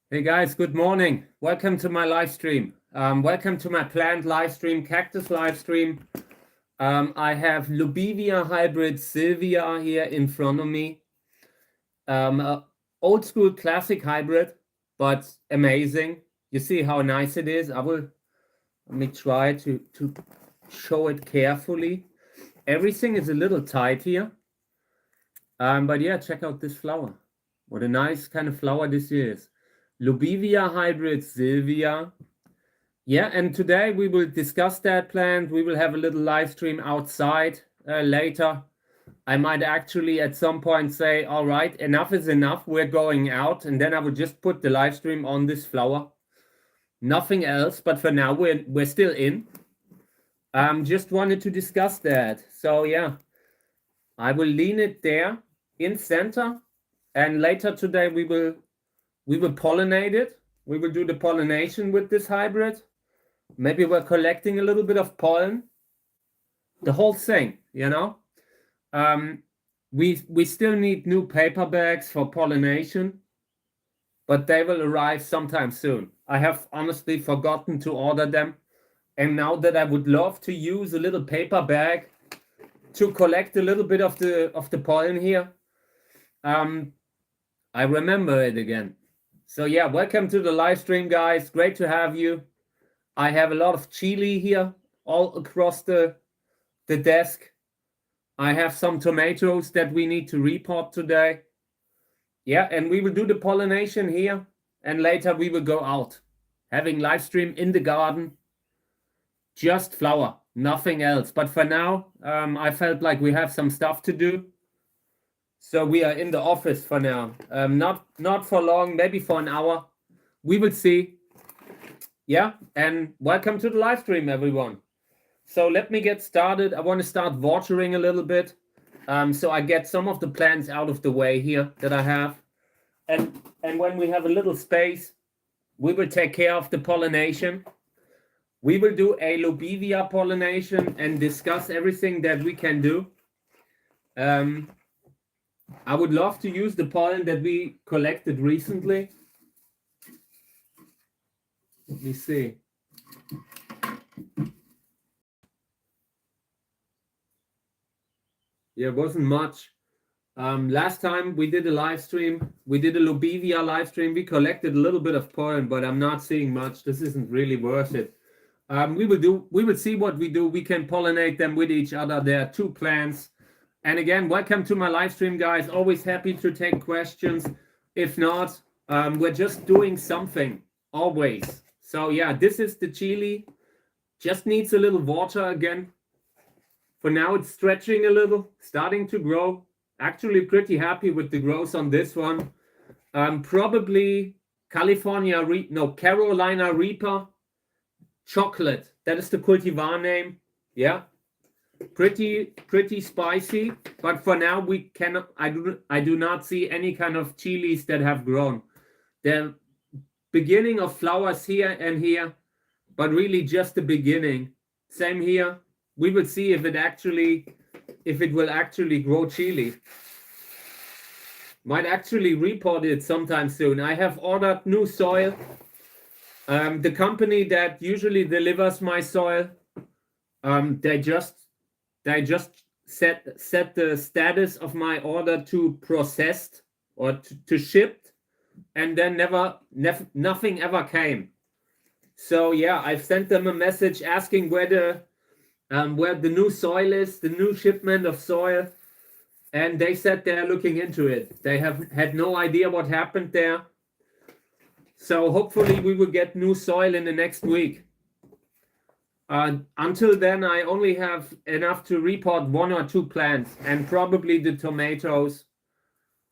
Hey guys, good morning. Welcome to my live stream. Welcome to my planned live stream, Cactus live stream. I have Lubivia hybrid Sylvia here in front of me. Old school classic hybrid, but amazing. You see how nice it is. Let me try to show it carefully. Everything is a little tight here. But yeah, check out this flower. What a nice kind of flower this is. Lubivia hybrid Sylvia. Yeah, and today we will discuss that plant. We will have a little live stream outside later. I might actually at some point say, all right, enough is enough. We're going out. And then I will just put the live stream on this flower. Nothing else. But for now, we're still in. Just wanted to discuss that. So yeah, I will lean it there in center. And later today, we will pollinate it. We will do the pollination with this hybrid. Maybe we're collecting a little bit of pollen. The whole thing, you know. We still need new paper bags for pollination, but they will arrive sometime soon. I have honestly forgotten to order them. And now that I would love to use a little paper bag to collect a little bit of the pollen here, I remember it again. So yeah, welcome to the live stream, guys. Great to have you. I have a lot of chili here all across the desk. I have some tomatoes that we need to repot today. Yeah, and we will do the pollination here. And later we will go out, having live stream in the garden. Just flower, nothing else. But for now, I felt like we have some stuff to do. So we are in the office for now. Not for long, maybe for an hour. We will see. Yeah, and welcome to the live stream, everyone. So let me get started. I want to start watering a little bit. So I get some of the plants out of the way here that I have. And when we have a little space, we will take care of the pollination. We will do a Lubivia pollination and discuss everything that we can do. I would love to use the pollen that we collected recently. Let me see. Yeah, it wasn't much. Last time we did a live stream, we did a Lubivia live stream. We collected a little bit of pollen, but I'm not seeing much. This isn't really worth it. We will see what we do. We can pollinate them with each other. There are two plants. And again, welcome to my live stream, guys. Always happy to take questions. If not, we're just doing something, always. So yeah, this is the chili. Just needs a little water again. For now, it's stretching a little, starting to grow. Actually pretty happy with the growth on this one. Probably Carolina Reaper chocolate. That is the cultivar name. Yeah. Pretty spicy, but for now we cannot. I do not see any kind of chilies that have grown. The beginning of flowers here and here, but really just the beginning. Same here. We will see if it will actually grow chili. Might actually report it sometime soon. I have ordered new soil. The company that usually delivers my soil, they just set the status of my order to processed or to shipped, and then nothing ever came. So yeah, I've sent them a message asking where the new soil is, the new shipment of soil, and they said they're looking into it. They have had no idea what happened there. So hopefully we will get new soil in the next week. Until then, I only have enough to repot 1 or 2 plants, and probably the tomatoes.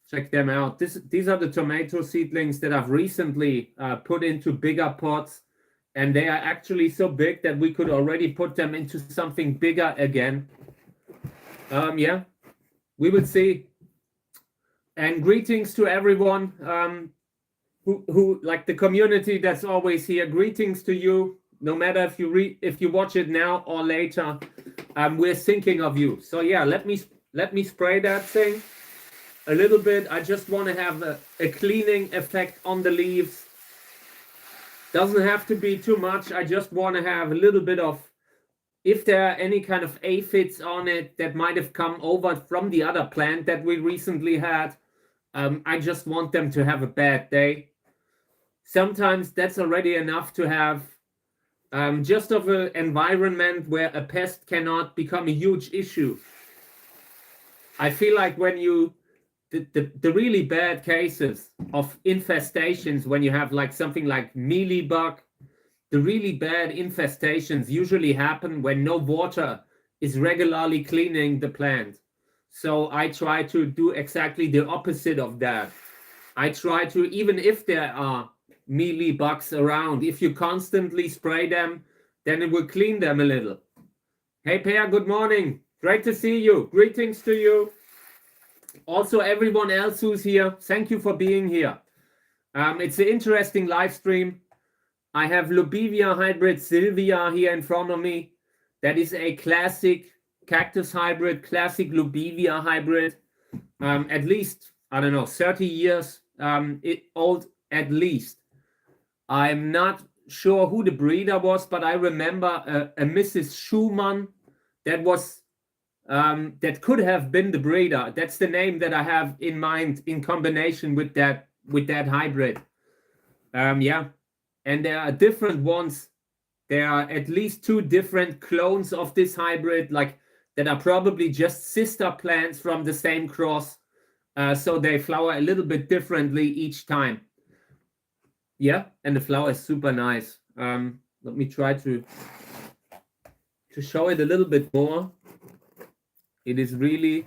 Check them out. These are the tomato seedlings that I've recently put into bigger pots, and they are actually so big that we could already put them into something bigger again. Yeah, we will see. And greetings to everyone who like the community that's always here. Greetings to you. No matter if you watch it now or later, we're thinking of you. So yeah, let me spray that thing a little bit. I just want to have a cleaning effect on the leaves. Doesn't have to be too much. I just want to have a little bit of, if there are any kind of aphids on it that might have come over from the other plant that we recently had, I just want them to have a bad day. Sometimes that's already enough to have just of an environment where a pest cannot become a huge issue. I feel like when you, the really bad cases of infestations, when you have like something like mealybug, the really bad infestations usually happen when no water is regularly cleaning the plant. So I try to do exactly the opposite of that. I try to, even if there are mealybugs around, if you constantly spray them, then it will clean them a little. Hey, Per, good morning. Great to see you. Greetings to you. Also, everyone else who's here, thank you for being here. It's an interesting live stream. I have Lobivia hybrid Sylvia here in front of me. That is a classic cactus hybrid, classic Lobivia hybrid. At least, I don't know, 30 years old at least. I'm not sure who the breeder was, but I remember a Mrs. Schumann that was that could have been the breeder. That's the name that I have in mind in combination with that hybrid. Yeah, and there are different ones. There are at least 2 different clones of this hybrid, like that are probably just sister plants from the same cross. So they flower a little bit differently each time. Yeah, and the flower is super nice. Let me try to show it a little bit more. It is really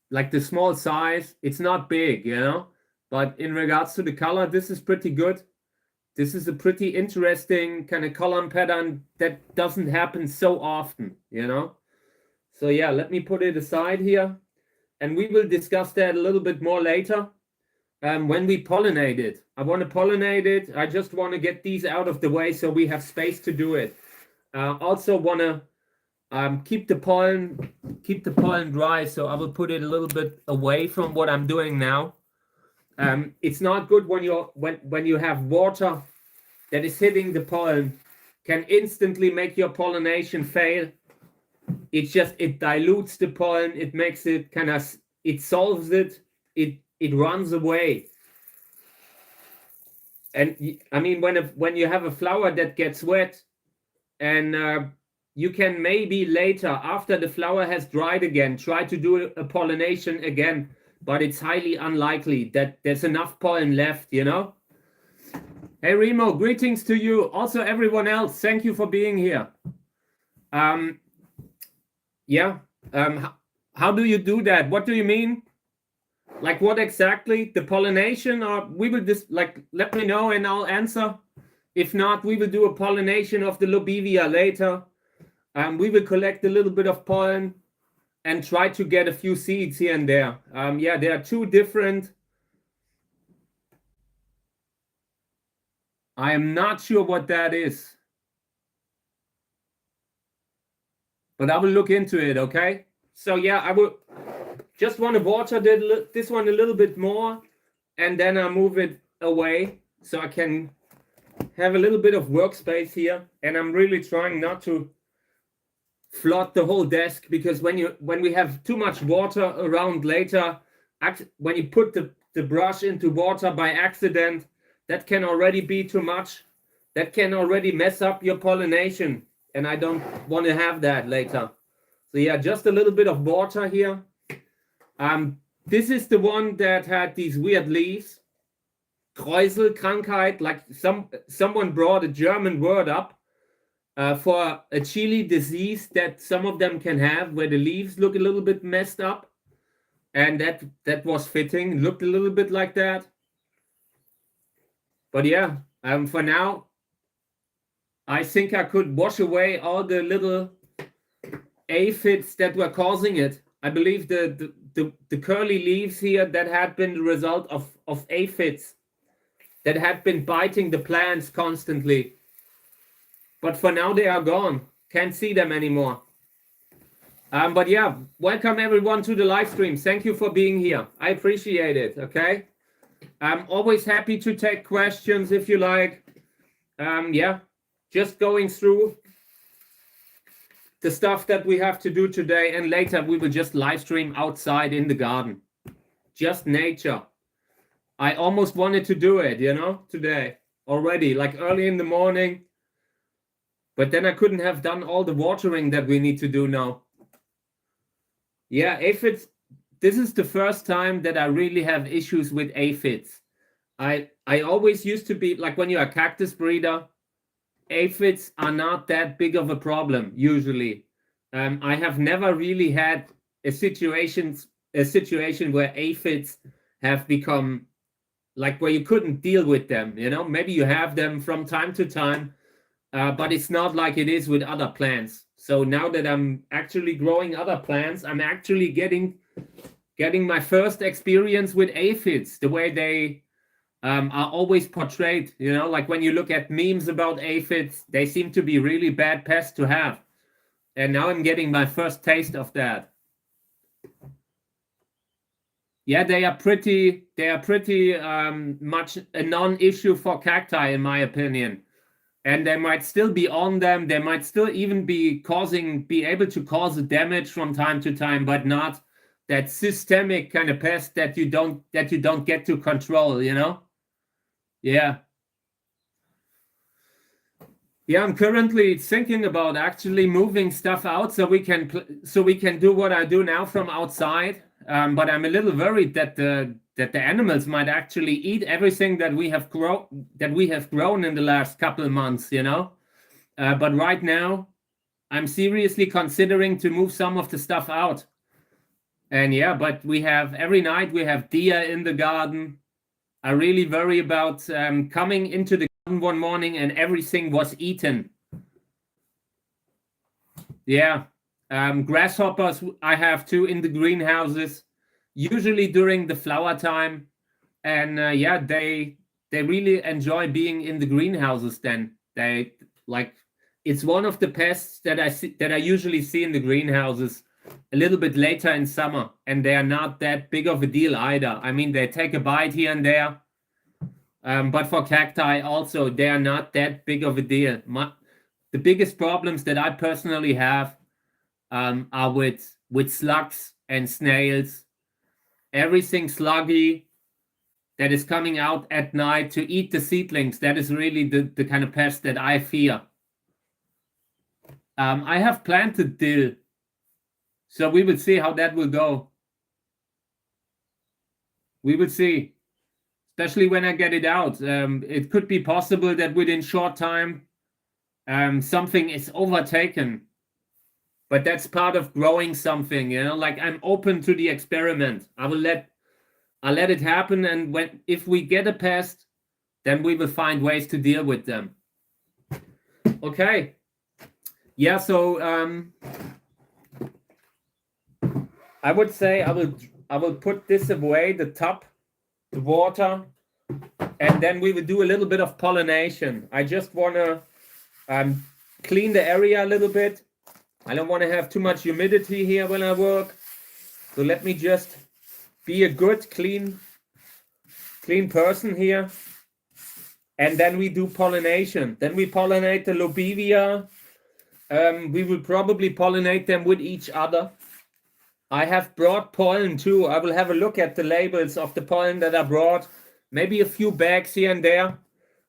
like the small size. It's not big, you know, but in regards to the color, this is pretty good. This is a pretty interesting kind of column pattern that doesn't happen so often, you know. So yeah, let me put it aside here, and we will discuss that a little bit more later. When we pollinate it, I want to pollinate it. I just want to get these out of the way so we have space to do it. Also want to keep the pollen dry, so I will put it a little bit away from what I'm doing now. It's not good when you have water that is hitting the pollen, can instantly make your pollination fail. It dilutes the pollen, it makes it it solves it, it runs away. And I mean, when you have a flower that gets wet, and you can maybe later, after the flower has dried again, try to do a pollination again, but it's highly unlikely that there's enough pollen left, you know. Hey Remo, greetings to you. Also everyone else, thank you for being here. Yeah, how do you do that? What do you mean? Like what exactly? The pollination? Or we will just let me know and I'll answer. If not, we will do a pollination of the Lobivia later. We will collect a little bit of pollen and try to get a few seeds here and there. Yeah, there are 2 different. I am not sure what that is, but I will look into it, okay? So yeah, I will just want to water this one a little bit more, and then I'll move it away so I can have a little bit of workspace here. And I'm really trying not to flood the whole desk, because when we have too much water around later, when you put the brush into water by accident, that can already be too much. That can already mess up your pollination, and I don't want to have that later. So yeah, just a little bit of water here. This is the one that had these weird leaves. Kräuselkrankheit, like someone brought a German word up for a chili disease that some of them can have, where the leaves look a little bit messed up, and that was fitting. It looked a little bit like that. But yeah, for now, I think I could wash away all the little aphids that were causing it. I believe the curly leaves here that had been the result of aphids that had been biting the plants constantly. But for now, they are gone. Can't see them anymore. But yeah, welcome everyone to the live stream. Thank you for being here. I appreciate it, okay? I'm always happy to take questions if you like. Yeah, just going through the stuff that we have to do today, and later we will just live stream outside in the garden. Just nature. I almost wanted to do it, today already, like early in the morning. But then I couldn't have done all the watering that we need to do now. Yeah, aphids. This is the first time that I really have issues with aphids. I always used to be, like when you're a cactus breeder, aphids are not that big of a problem usually. I have never really had a situation where aphids have become like where you couldn't deal with them. Maybe you have them from time to time, but it's not like it is with other plants. So now that I'm actually growing other plants, I'm actually getting my first experience with aphids, the way they are always portrayed. Like when you look at memes about aphids, they seem to be really bad pests to have. And now I'm getting my first taste of that. Yeah, they are pretty much a non-issue for cacti, in my opinion. And they might still be on them. They might still even be able to cause damage from time to time, but not that systemic kind of pest that you don't get to control. Yeah. Yeah, I'm currently thinking about actually moving stuff out so we can do what I do now from outside. But I'm a little worried that the animals might actually eat everything that we have grown in the last couple of months. But right now, I'm seriously considering to move some of the stuff out. And yeah, but every night we have deer in the garden. I really worry about coming into the garden one morning and everything was eaten. Yeah. Grasshoppers I have too in the greenhouses, usually during the flower time. And yeah, they really enjoy being in the greenhouses then. They like, it's one of the pests that I usually see in the greenhouses a little bit later in summer, and they are not that big of a deal either. I mean, they take a bite here and there, but for cacti also, they are not that big of a deal. The biggest problems that I personally have are with slugs and snails. Everything sluggy that is coming out at night to eat the seedlings, that is really the kind of pest that I fear. I have planted dill, so we will see how that will go. We will see, especially when I get it out. It could be possible that within short time, something is overtaken. But that's part of growing something, like I'm open to the experiment. I'll let it happen, and if we get a pest, then we will find ways to deal with them. Okay. Yeah, so I would say I will put this away, the top, the water, and then we will do a little bit of pollination. I just want to clean the area a little bit. I don't want to have too much humidity here when I work. So let me just be a good, clean person here. And then we do pollination. Then we pollinate the lobevia. We will probably pollinate them with each other. I have brought pollen too. I will have a look at the labels of the pollen that I brought. Maybe a few bags here and there.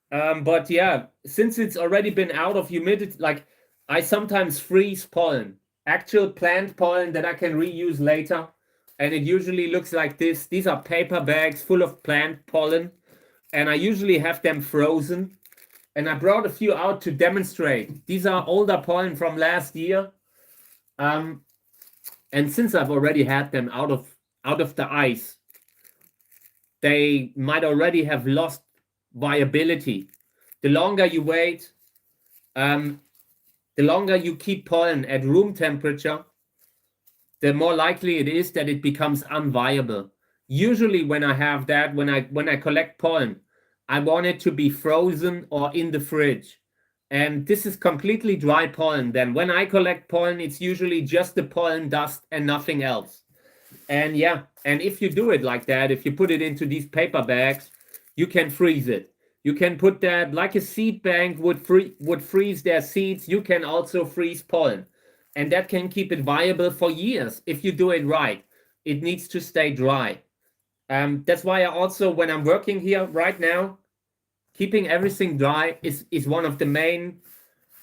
But yeah, since it's already been out of humidity, like I sometimes freeze pollen, actual plant pollen that I can reuse later. And it usually looks like this. These are paper bags full of plant pollen. And I usually have them frozen. And I brought a few out to demonstrate. These are older pollen from last year. And since I've already had them out of the ice, they might already have lost viability. The longer you wait, the longer you keep pollen at room temperature, the more likely it is that it becomes unviable. Usually when I have that, when I collect pollen, I want it to be frozen or in the fridge. And this is completely dry pollen. Then when I collect pollen, it's usually just the pollen dust and nothing else. And yeah, and if you do it like that, if you put it into these paper bags, you can freeze it. You can put that like a seed bank would freeze their seeds. You can also freeze pollen, and that can keep it viable for years if you do it right. It needs to stay dry. That's why I also, when I'm working here right now, keeping everything dry is one of the main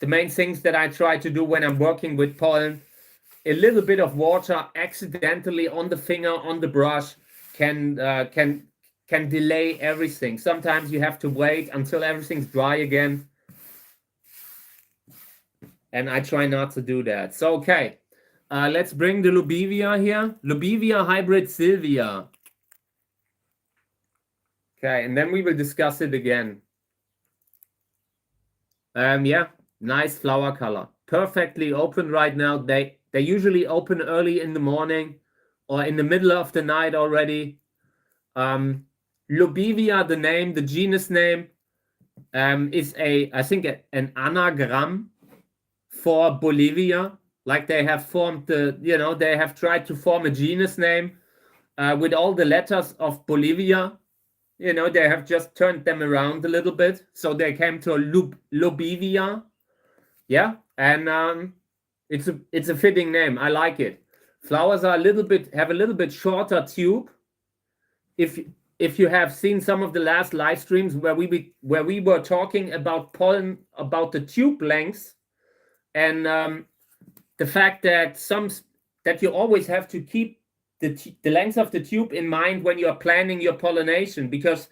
things that I try to do when I'm working with pollen. A little bit of water accidentally on the finger, on the brush, can delay everything. Sometimes you have to wait until everything's dry again, and I try not to do that. So okay, let's bring the Lubivia here. Lubivia hybrid Sylvia. Okay, and then we will discuss it again. Yeah, nice flower color. Perfectly open right now. They usually open early in the morning or in the middle of the night already. Lubivia, the name, the genus name, is I think an anagram for Bolivia. Like they have formed they have tried to form a genus name with all the letters of Bolivia. They have just turned them around a little bit, so they came to Lubivia. Yeah, and it's a fitting name. I like it. Flowers are have a little bit shorter tube. If you have seen some of the last live streams where we were talking about pollen, about the tube lengths, and the fact that you always have to keep the length of the tube in mind when you are planning your pollination, because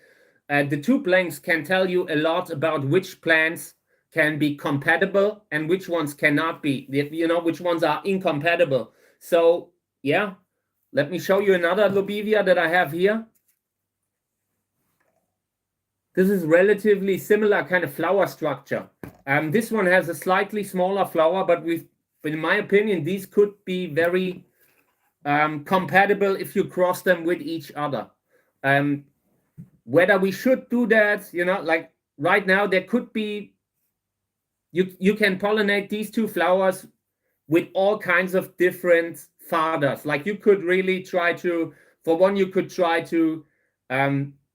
the tube lengths can tell you a lot about which plants can be compatible and which ones cannot be, which ones are incompatible. So yeah, let me show you another Lubivia that I have here. This is relatively similar kind of flower structure. This one has a slightly smaller flower, but in my opinion, these could be very compatible if you cross them with each other. Whether we should do that, like right now, there could be, you can pollinate these two flowers with all kinds of different fathers. Like you could really try to, for one, you could try to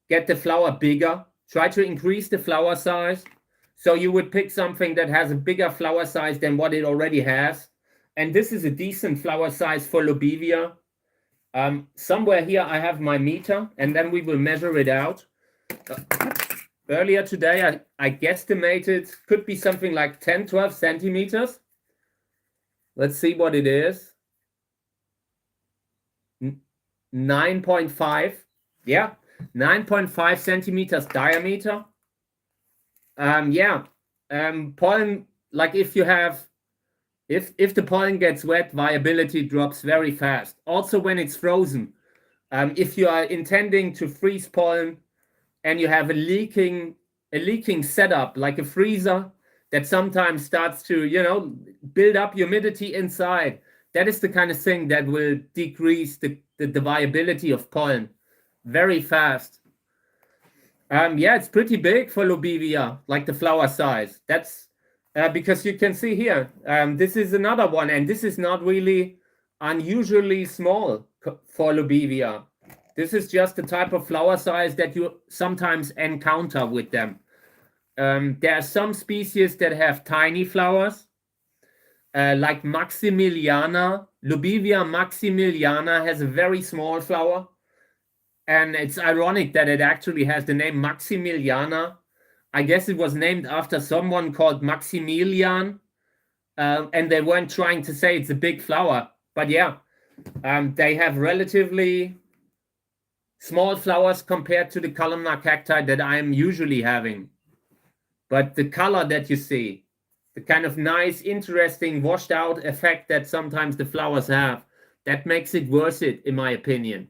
get the flower bigger, try to increase the flower size. So you would pick something that has a bigger flower size than what it already has. And this is a decent flower size for Lubivia. Somewhere here I have my meter, and then we will measure it out. Earlier today, I guesstimated, could be something like 10, 12 centimeters. Let's see what it is. 9.5. Yeah, 9.5 centimeters diameter. Pollen, like if the pollen gets wet, viability drops very fast. Also when it's frozen. If you are intending to freeze pollen and you have a leaking setup, like a freezer that sometimes starts to, build up humidity inside, that is the kind of thing that will decrease the viability of pollen very fast. It's pretty big for Lubivia, like the flower size. That's because you can see here, this is another one, and this is not really unusually small for Lubivia. This is just the type of flower size that you sometimes encounter with them. There are some species that have tiny flowers, like Maximiliana. Lubivia Maximiliana has a very small flower. And it's ironic that it actually has the name Maximiliana. I guess it was named after someone called Maximilian. And they weren't trying to say it's a big flower. But yeah, they have relatively small flowers compared to the columnar cacti that I'm usually having. But the color that you see, the kind of nice, interesting, washed out effect that sometimes the flowers have, that makes it worth it, in my opinion.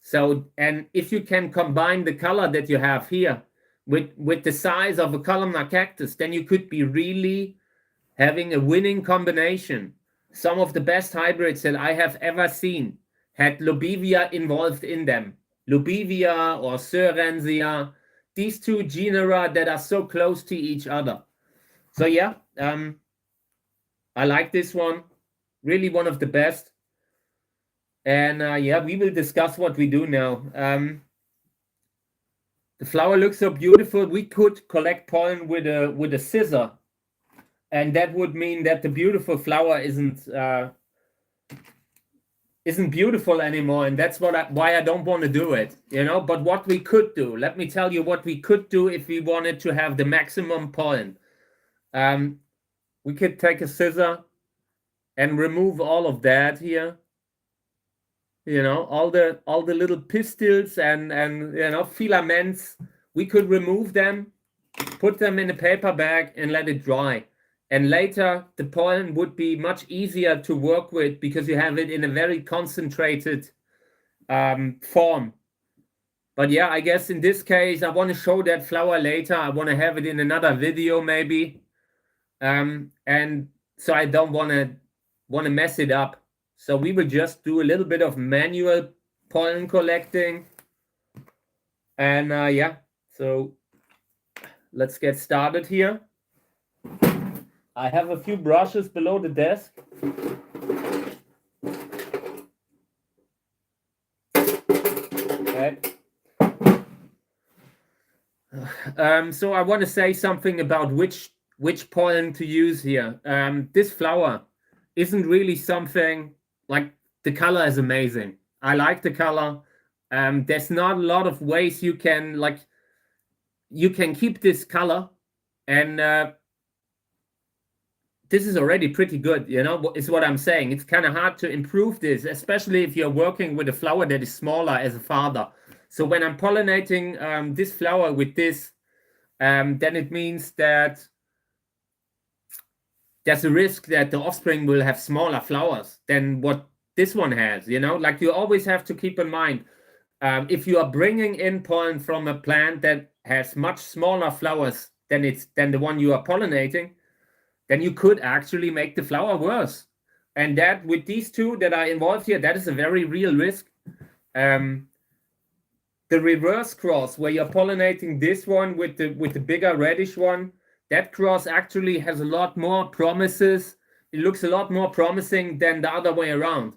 So, and if you can combine the color that you have here with the size of a columnar cactus, then you could be really having a winning combination. Some of the best hybrids that I have ever seen had Lubivia involved in them. Lubivia or Sorensia, these two genera that are so close to each other. So yeah, I like this one. Really one of the best. And we will discuss what we do now. The flower looks so beautiful. We could collect pollen with a scissor, and that would mean that the beautiful flower isn't beautiful anymore, and that's why I don't want to do it, you know. But what we could do, let me tell you what we could do if we wanted to have the maximum pollen. We could take a scissor and remove all of that here, you know, all the little pistils and you know, filaments. We could remove them, put them in a paper bag and let it dry. And later, the pollen would be much easier to work with because you have it in a very concentrated form. But yeah, I guess in this case, I want to show that flower later. I want to have it in another video maybe. And so I don't want to mess it up. So we will just do a little bit of manual pollen collecting. And yeah, so let's get started here. I have a few brushes below the desk. Okay. So I want to say something about which pollen to use here. This flower isn't really something like, the color is amazing. I like the color. There's not a lot of ways you can keep this color, and this is already pretty good, you know, is what I'm saying. It's kind of hard to improve this, especially if you're working with a flower that is smaller as a father. So when I'm pollinating this flower with this, then it means that there's a risk that the offspring will have smaller flowers than what this one has, you know. Like, you always have to keep in mind, if you are bringing in pollen from a plant that has much smaller flowers than the one you are pollinating, then you could actually make the flower worse. And that, with these two that are involved here, that is a very real risk. The reverse cross, where you're pollinating this one with the bigger reddish one, that cross actually has a lot more promises. It looks a lot more promising than the other way around.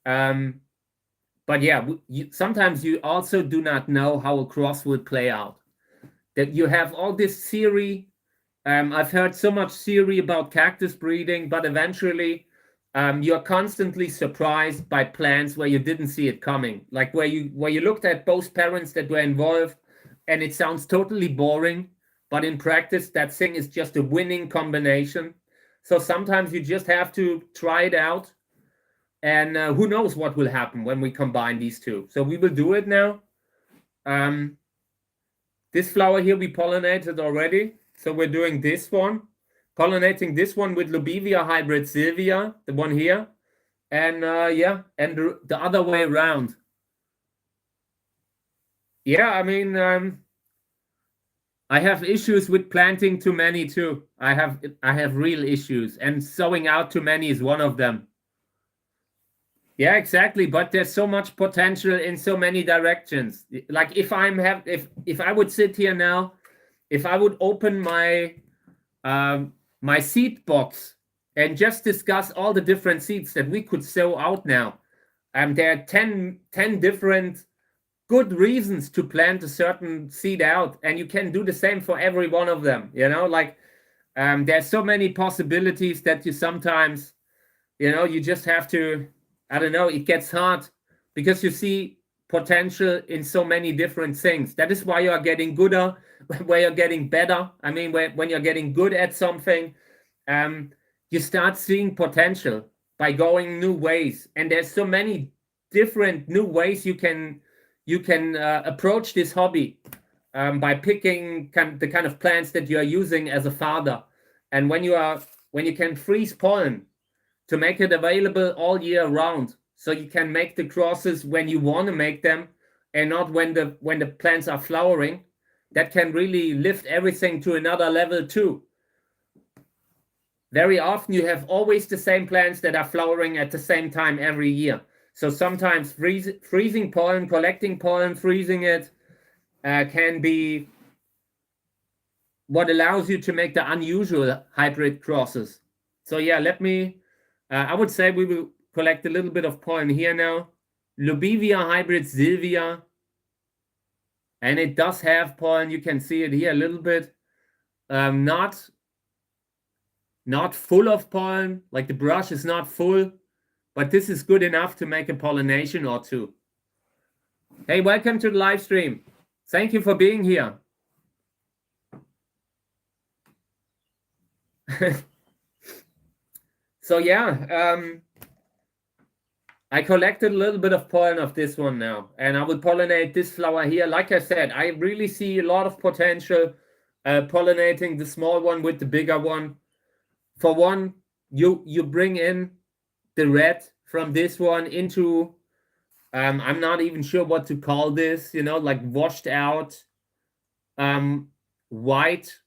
But yeah, sometimes you also do not know how a cross will play out. That you have all this theory. I've heard so much theory about cactus breeding, but eventually you're constantly surprised by plants where you didn't see it coming. Like where you looked at both parents that were involved, and it sounds totally boring, but in practice, that thing is just a winning combination. So sometimes you just have to try it out, and who knows what will happen when we combine these two. So we will do it now. This flower here we pollinated already. So we're doing this one, pollinating this one with Lobevia hybrid Sylvia, the one here. And yeah, and the other way around. Yeah, I mean, I have issues with planting too many too. I have real issues, and sowing out too many is one of them. Yeah, exactly. But there's so much potential in so many directions. Like if I would sit here now, if I would open my my seed box and just discuss all the different seeds that we could sow out now, there are 10 different good reasons to plant a certain seed out, and you can do the same for every one of them, you know. Like there's so many possibilities that you sometimes, you know, you just have to, I don't know, it gets hard because you see potential in so many different things. That is why you are getting gooder, where you're getting better. I mean, when you're getting good at something, you start seeing potential by going new ways. And there's so many different new ways you can approach this hobby by picking the kind of plants that you are using as a father. And when you can freeze pollen to make it available all year round, so you can make the crosses when you want to make them and not when the plants are flowering, that can really lift everything to another level too. Very often you have always the same plants that are flowering at the same time every year. So sometimes freezing pollen, collecting pollen, freezing it can be what allows you to make the unusual hybrid crosses. So yeah, I would say we will collect a little bit of pollen here now. Lobevia hybrid Sylvia. and it does have pollen. You can see it here a little bit. Not full of pollen, like the brush is not full, but this is good enough to make a pollination or two. Hey, welcome to the live stream. Thank you for being here. So yeah, I collected a little bit of pollen of this one now, and I will pollinate this flower here. Like I said, I really see a lot of potential pollinating the small one with the bigger one. For one, you bring in the red from this one into, I'm not even sure what to call this, you know, like washed out white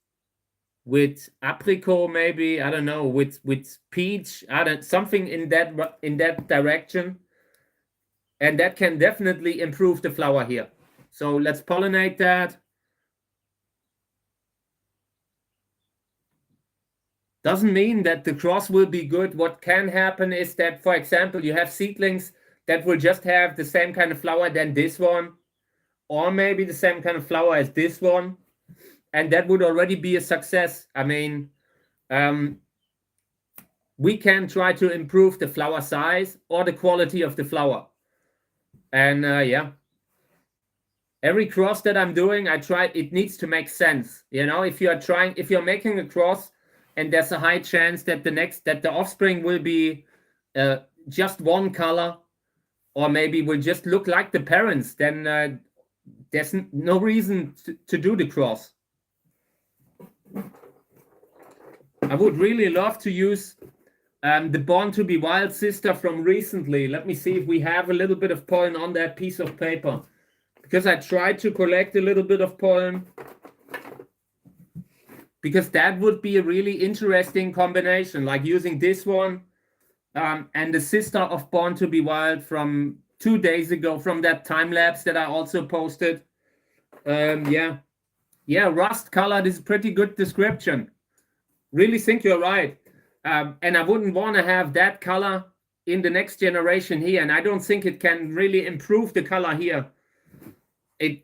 with apricot, maybe, I don't know, with peach, I don't, something in that direction, and that can definitely improve the flower here. So let's pollinate that. Doesn't mean that the cross will be good. What can happen is that, for example, you have seedlings that will just have the same kind of flower than this one, or maybe the same kind of flower as this one, and that would already be a success. I mean, we can try to improve the flower size or the quality of the flower. And yeah, every cross that I'm doing, I try, it needs to make sense. You know, if you're making a cross and there's a high chance that the offspring will be just one color, or maybe will just look like the parents, then there's no reason to do the cross. I would really love to use the Born to be Wild sister from recently. Let me see if we have a little bit of pollen on that piece of paper, because I tried to collect a little bit of pollen, because that would be a really interesting combination, like using this one and the sister of Born to be Wild from 2 days ago, from that time lapse that I also posted. Yeah, rust colored is a pretty good description. Really think you're right. And I wouldn't want to have that color in the next generation here. And I don't think it can really improve the color here. In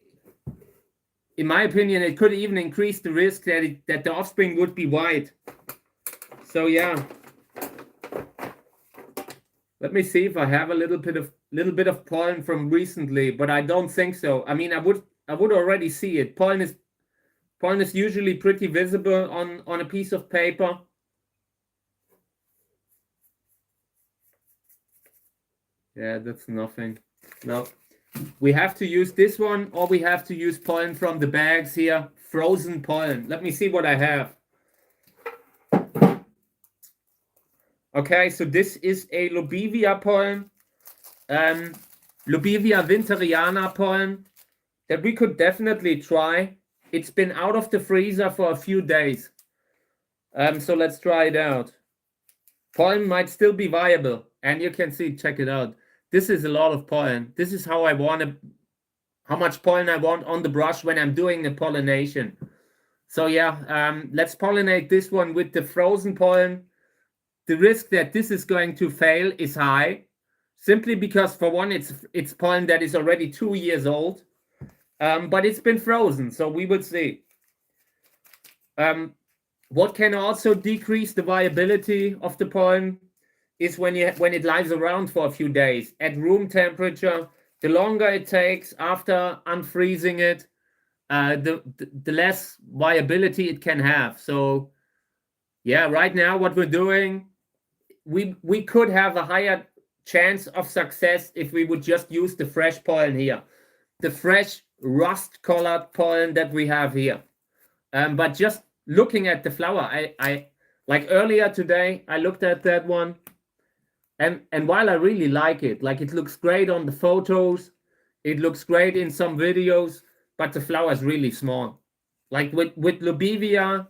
my opinion, it could even increase the risk that the offspring would be white. So yeah. Let me see if I have a little bit of pollen from recently, but I don't think so. I mean, I would already see it. Pollen is usually pretty visible on a piece of paper. Yeah, that's nothing. No, we have to use this one, or we have to use pollen from the bags here. Frozen pollen. Let me see what I have. Okay, so this is a Lobivia pollen, Lobivia winteriana pollen that we could definitely try. It's been out of the freezer for a few days. So let's try it out. Pollen might still be viable, and you can see, check it out. This is a lot of pollen. This is how much pollen I want on the brush when I'm doing the pollination. So yeah, let's pollinate this one with the frozen pollen. The risk that this is going to fail is high, simply because, for one, it's pollen that is already 2 years old, but it's been frozen, so we will see. What can also decrease the viability of the pollen is when it lies around for a few days at room temperature. The longer it takes after unfreezing it, the less viability it can have. So yeah, right now what we're doing, we could have a higher chance of success if we would just use the fresh pollen here, the fresh rust-colored pollen that we have here. But just looking at the flower, I like earlier today, I looked at that one, and while I really like it, like it looks great on the photos, it looks great in some videos, but the flower is really small. Like with Lobivia,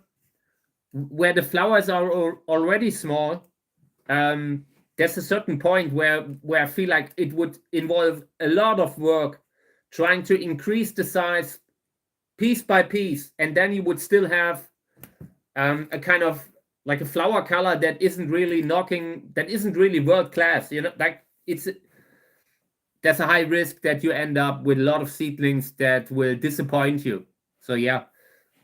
where the flowers are already small, there's a certain point where I feel like it would involve a lot of work trying to increase the size piece by piece, and then you would still have a kind of like a flower color that isn't really world class. You know, like there's a high risk that you end up with a lot of seedlings that will disappoint you. So yeah,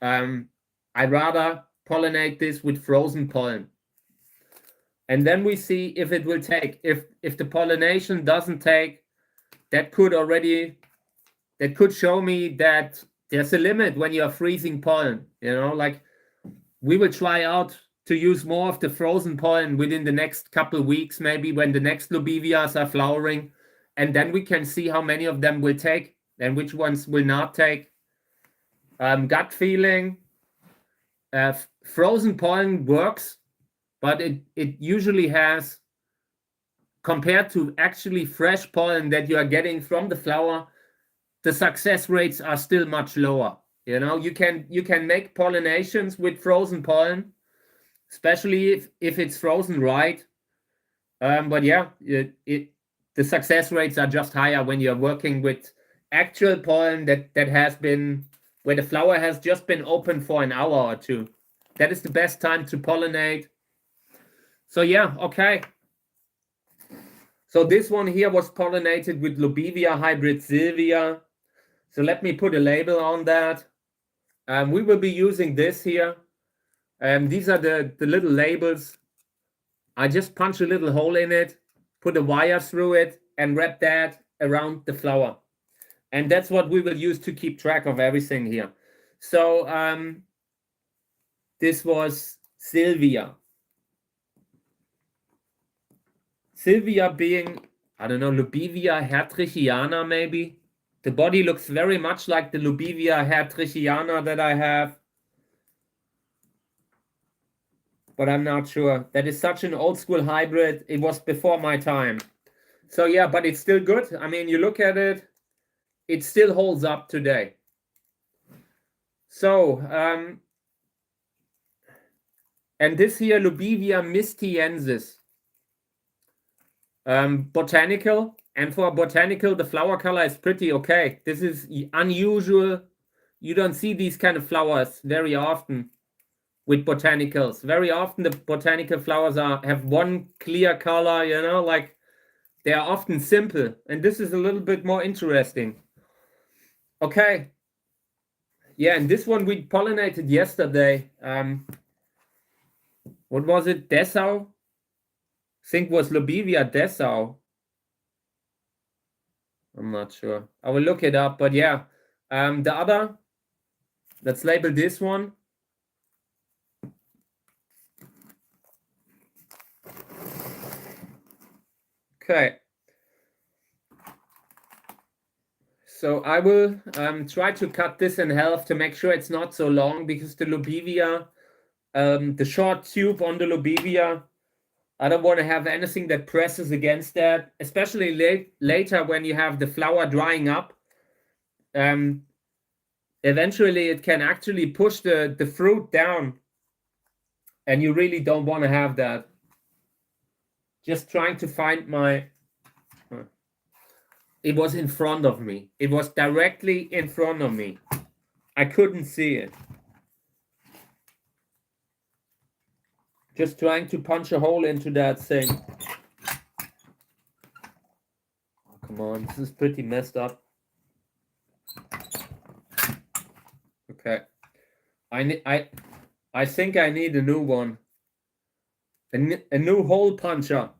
I'd rather pollinate this with frozen pollen. And then we see if it will take. If the pollination doesn't take, that could show me that there's a limit when you're freezing pollen. Like we will try out to use more of the frozen pollen within the next couple of weeks, maybe when the next lobevias are flowering, and then we can see how many of them will take and which ones will not take. Gut feeling, frozen pollen works, but it usually has, compared to actually fresh pollen that you are getting from the flower, the success rates are still much lower. You can make pollinations with frozen pollen, especially if it's frozen right. But yeah, the success rates are just higher when you're working with actual pollen that has been, where the flower has just been open for an hour or two. That is the best time to pollinate. So yeah, okay. So this one here was pollinated with Lobevia hybrid Sylvia. So let me put a label on that. We will be using this here. These are the little labels. I just punch a little hole in it, put a wire through it, and wrap that around the flower. And that's what we will use to keep track of everything here. So this was Sylvia. Sylvia being, I don't know, Lobevia hertrichiana maybe. The body looks very much like the Lobevia hertrichiana that I have, but I'm not sure. That is such an old school hybrid. It was before my time. So yeah, but it's still good. I mean, you look at it, it still holds up today. So, and this here, Lobevia mistiensis, botanical. And for botanical, the flower color is pretty okay. This is unusual. You don't see these kind of flowers very often with botanicals. Very often the botanical flowers have one clear color, like they are often simple. And this is a little bit more interesting. Okay. Yeah, and this one we pollinated yesterday. What was it? Dessau? I think was Lobevia Dessau. I'm not sure. I will look it up, but yeah. The other, let's label this one. Okay. So I will try to cut this in half to make sure it's not so long, because the Lobevia, the short tube on the Lobevia, I don't want to have anything that presses against that, especially later when you have the flower drying up. Eventually it can actually push the fruit down, and you really don't want to have that. Just trying to find my... It was in front of me. It was directly in front of me. I couldn't see it. Just trying to punch a hole into that thing. Oh, come on, this is pretty messed up. Okay. I think I need a new one. A new hole puncher.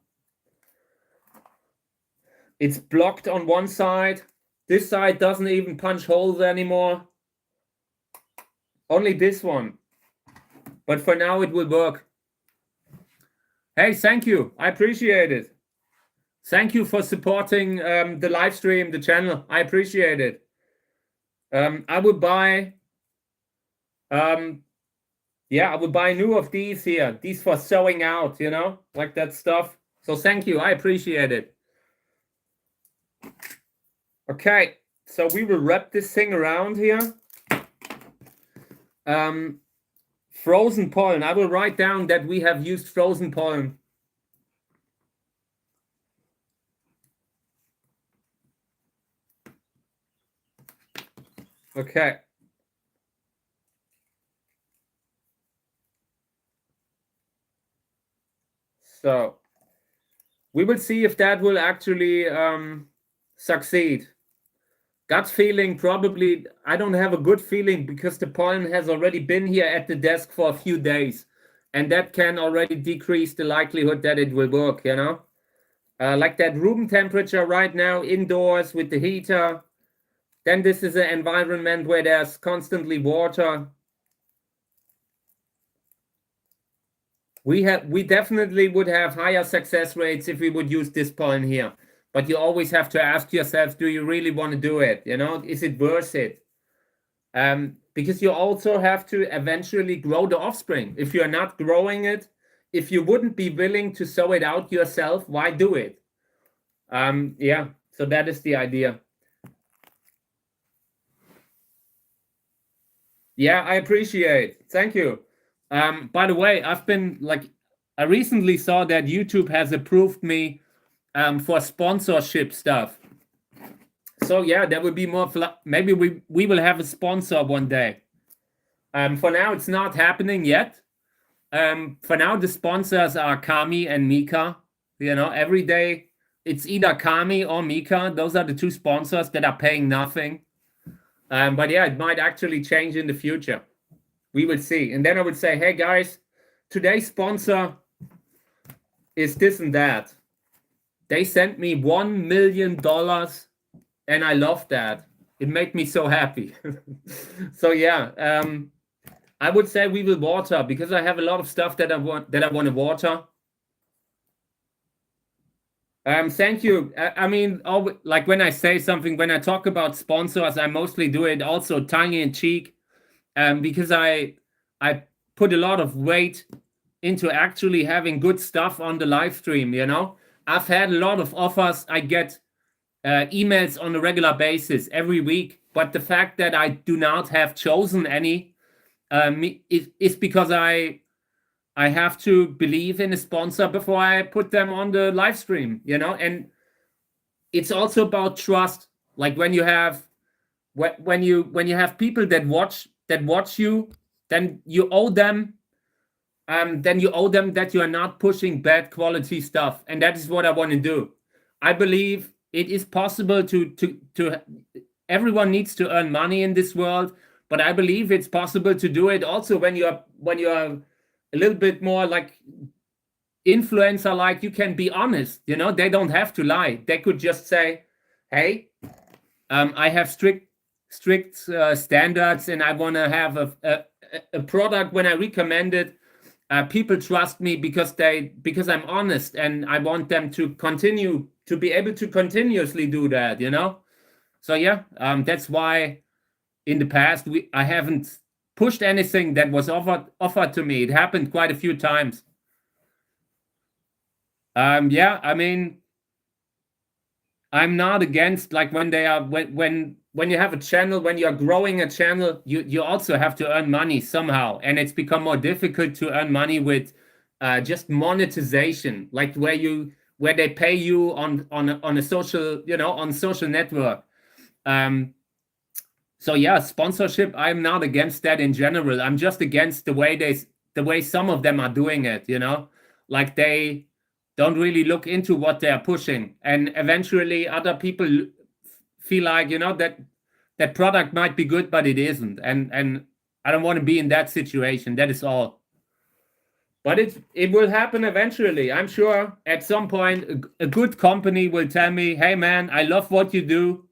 It's blocked on one side. This side doesn't even punch holes anymore. Only this one. But for now it will work. Hey, thank you. I appreciate it. Thank you for supporting the live stream, the channel. I appreciate it. I would buy... yeah, I would buy new of these here. These for sowing out, like that stuff. So thank you. I appreciate it. Okay, so we will wrap this thing around here. Frozen pollen. I will write down that we have used frozen pollen. Okay. So we will see if that will actually succeed. Gut feeling, probably. I don't have a good feeling because the pollen has already been here at the desk for a few days, and that can already decrease the likelihood that it will work, you know? Like that room temperature right now, indoors with the heater. Then this is an environment where there's constantly water. We definitely would have higher success rates if we would use this pollen here. But you always have to ask yourself, do you really want to do it? You know, is it worth it? Because you also have to eventually grow the offspring. If you're not growing it, if you wouldn't be willing to sow it out yourself, why do it? Yeah, so that is the idea. Yeah, I appreciate. Thank you. By the way, I recently saw that YouTube has approved me for sponsorship stuff. So yeah, there will be more. Maybe we will have a sponsor one day. For now, it's not happening yet. For now, the sponsors are Kami and Mika. You know, every day it's either Kami or Mika. Those are the two sponsors that are paying nothing. But yeah, it might actually change in the future. We will see. And then I would say, hey guys, today's sponsor is this and that. They sent me $1 million, and I love that. It made me so happy. So yeah, I would say we will water because I have a lot of stuff that I want to water. Thank you. I mean, like when I say something, when I talk about sponsors, I mostly do it also tongue in cheek, because I put a lot of weight into actually having good stuff on the live stream. You know, I've had a lot of offers. I get emails on a regular basis every week, but the fact that I do not have chosen any is because I have to believe in a sponsor before I put them on the live stream, you know. And it's also about trust. Like when you have people that watch you, then you owe them. That you are not pushing bad quality stuff, and that is what I want to do. I believe it is possible to everyone needs to earn money in this world, but I believe it's possible to do it also when you are a little bit more like influencer, like you can be honest, you know. They don't have to lie. They could just say, hey, I have strict standards, and I want to have a product. When I recommend it, people trust me because I'm honest, and I want them to continue to be able to continuously do that, you know. So yeah, that's why in the past I haven't pushed anything that was offered to me. It happened quite a few times. Yeah, I mean, I'm not against, like, when they are when you have a channel, when you're growing a channel, you also have to earn money somehow, and it's become more difficult to earn money with just monetization, like where they pay you on a social, you know, on social network. So yeah, sponsorship, I'm not against that in general. I'm just against the way some of them are doing it, you know, like they don't really look into what they're pushing, and eventually other people feel like, you know, that product might be good, but it isn't, and I don't want to be in that situation. That is all. But it will happen eventually. I'm sure at some point a good company will tell me, hey man, I love what you do.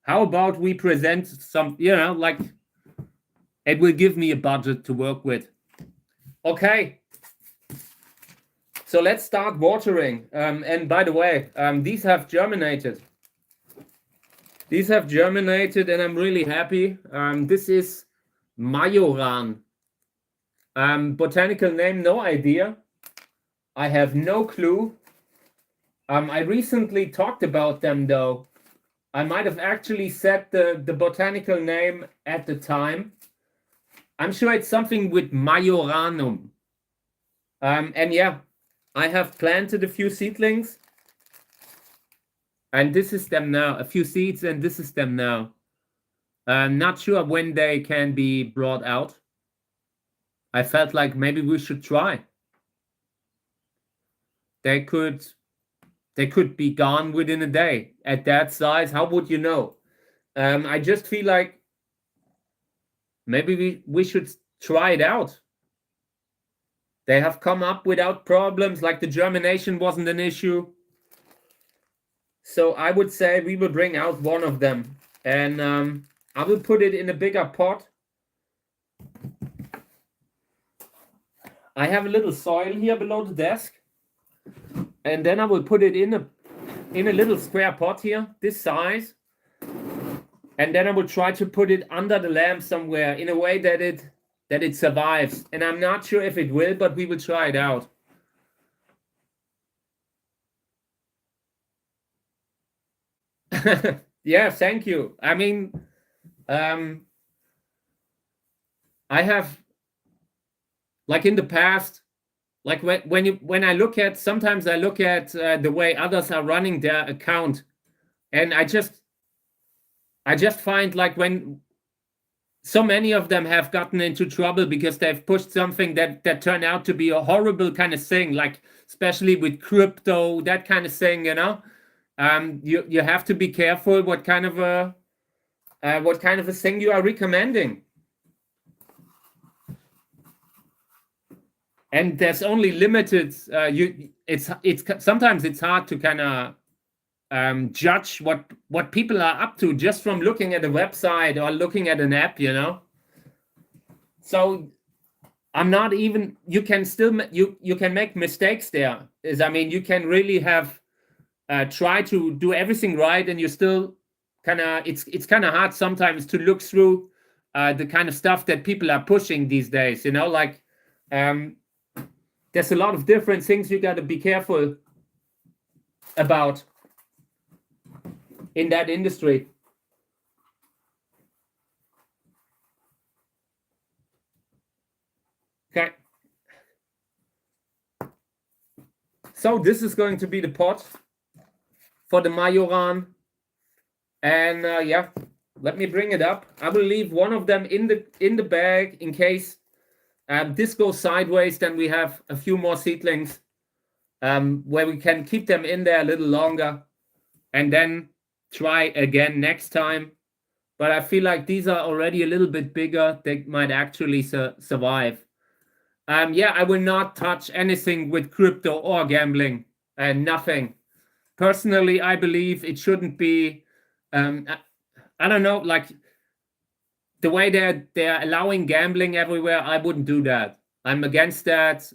How about we present some, you know, like, it will give me a budget to work with. Okay. So let's start watering. And by the way, these have germinated. These have germinated, and I'm really happy. This is Majoran. Botanical name, no idea. I have no clue. I recently talked about them though. I might have actually said the botanical name at the time. I'm sure it's something with Majoranum. And yeah, I have planted a few seedlings. And this is them now. A few seeds, and this is them now. I'm not sure when they can be brought out. I felt like maybe we should try. They could they could be gone within a day. At that size, how would you know? I just feel like maybe we should try it out. They have come up without problems, like the germination wasn't an issue. So I would say we will bring out one of them, and I will put it in a bigger pot. I have a little soil here below the desk, and then I will put it in a little square pot here, this size, and then I will try to put it under the lamp somewhere in a way that it survives. And I'm not sure if it will, but we will try it out. Yeah, thank you. I mean, I have, like in the past, like when I look at, sometimes I look at the way others are running their account, and I just find like when so many of them have gotten into trouble because they've pushed something that turned out to be a horrible kind of thing, like especially with crypto, that kind of thing, you know. You have to be careful what kind of a thing you are recommending. And there's only limited. It's sometimes it's hard to kind of judge what people are up to just from looking at a website or looking at an app, you know. So I'm not even. You can still you can make mistakes there. I mean, you can really have try to do everything right, and you still kind of. It's kind of hard sometimes to look through the kind of stuff that people are pushing these days. You know, like. There's a lot of different things you got to be careful about in that industry. Okay. So this is going to be the pot for the Majoran. And yeah, let me bring it up. I will leave one of them in the bag in case this goes sideways. Then we have a few more seedlings where we can keep them in there a little longer and then try again next time. But I feel like these are already a little bit bigger. They might actually survive. Yeah, I will not touch anything with crypto or gambling, and nothing. Personally, I believe it shouldn't be. I don't know, like the way they're allowing gambling everywhere. I wouldn't do that. I'm against that.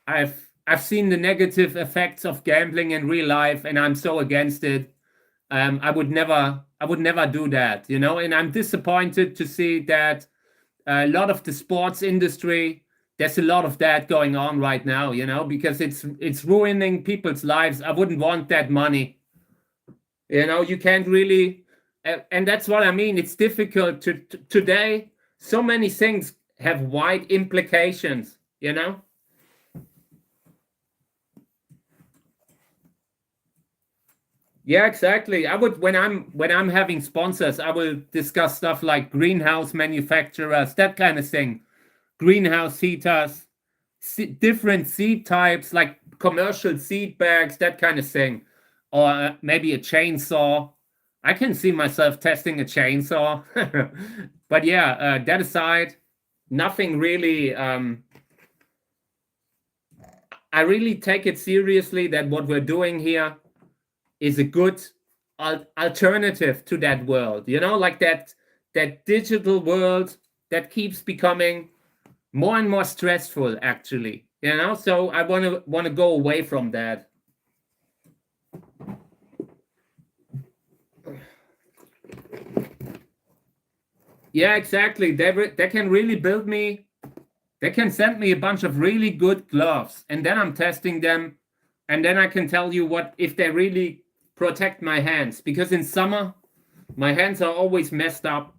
I've seen the negative effects of gambling in real life, and I'm so against it. I would never do that, you know. And I'm disappointed to see that a lot of the sports industry, there's a lot of that going on right now, you know, because it's ruining people's lives. I wouldn't want that money. You know, you can't really, and that's what I mean. It's difficult today. So many things have wide implications, you know. Yeah, exactly. I would when I'm having sponsors, I will discuss stuff like greenhouse manufacturers, that kind of thing, greenhouse heaters, different seed types like commercial seed bags, that kind of thing, or maybe a chainsaw. I can see myself testing a chainsaw, but yeah, that aside, nothing really. I really take it seriously that what we're doing here is a good alternative to that world, you know, like that digital world that keeps becoming more and more stressful, actually, you know. So I want to go away from that. Yeah, exactly. They can really build me. They can send me a bunch of really good gloves, and then I'm testing them, and then I can tell you what if they really protect my hands, because in summer my hands are always messed up,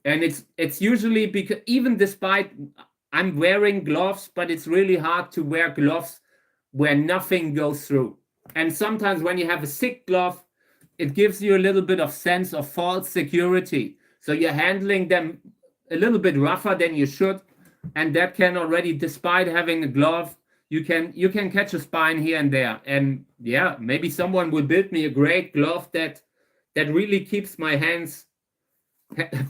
and it's usually because even despite I'm wearing gloves, but it's really hard to wear gloves where nothing goes through. And sometimes when you have a thick glove, it gives you a little bit of sense of false security, so you're handling them a little bit rougher than you should, and that can already, despite having a glove, you can catch a spine here and there. And yeah, maybe someone will build me a great glove that really keeps my hands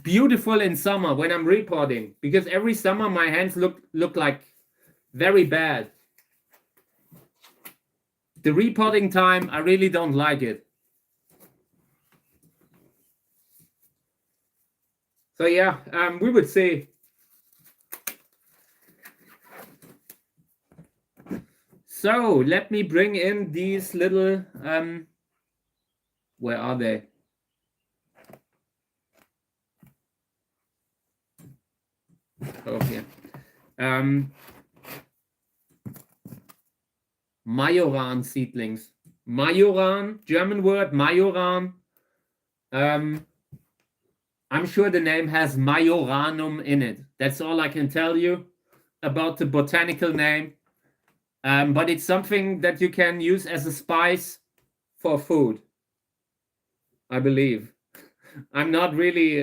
beautiful in summer when I'm repotting, because every summer my hands look like very bad. The repotting time, I really don't like it. So yeah, we would see. So let me bring in these little, where are they? Oh, here. Majoran seedlings. Majoran, German word, Majoran. I'm sure the name has Majoranum in it. That's all I can tell you about the botanical name. But it's something that you can use as a spice for food, I believe. I'm not really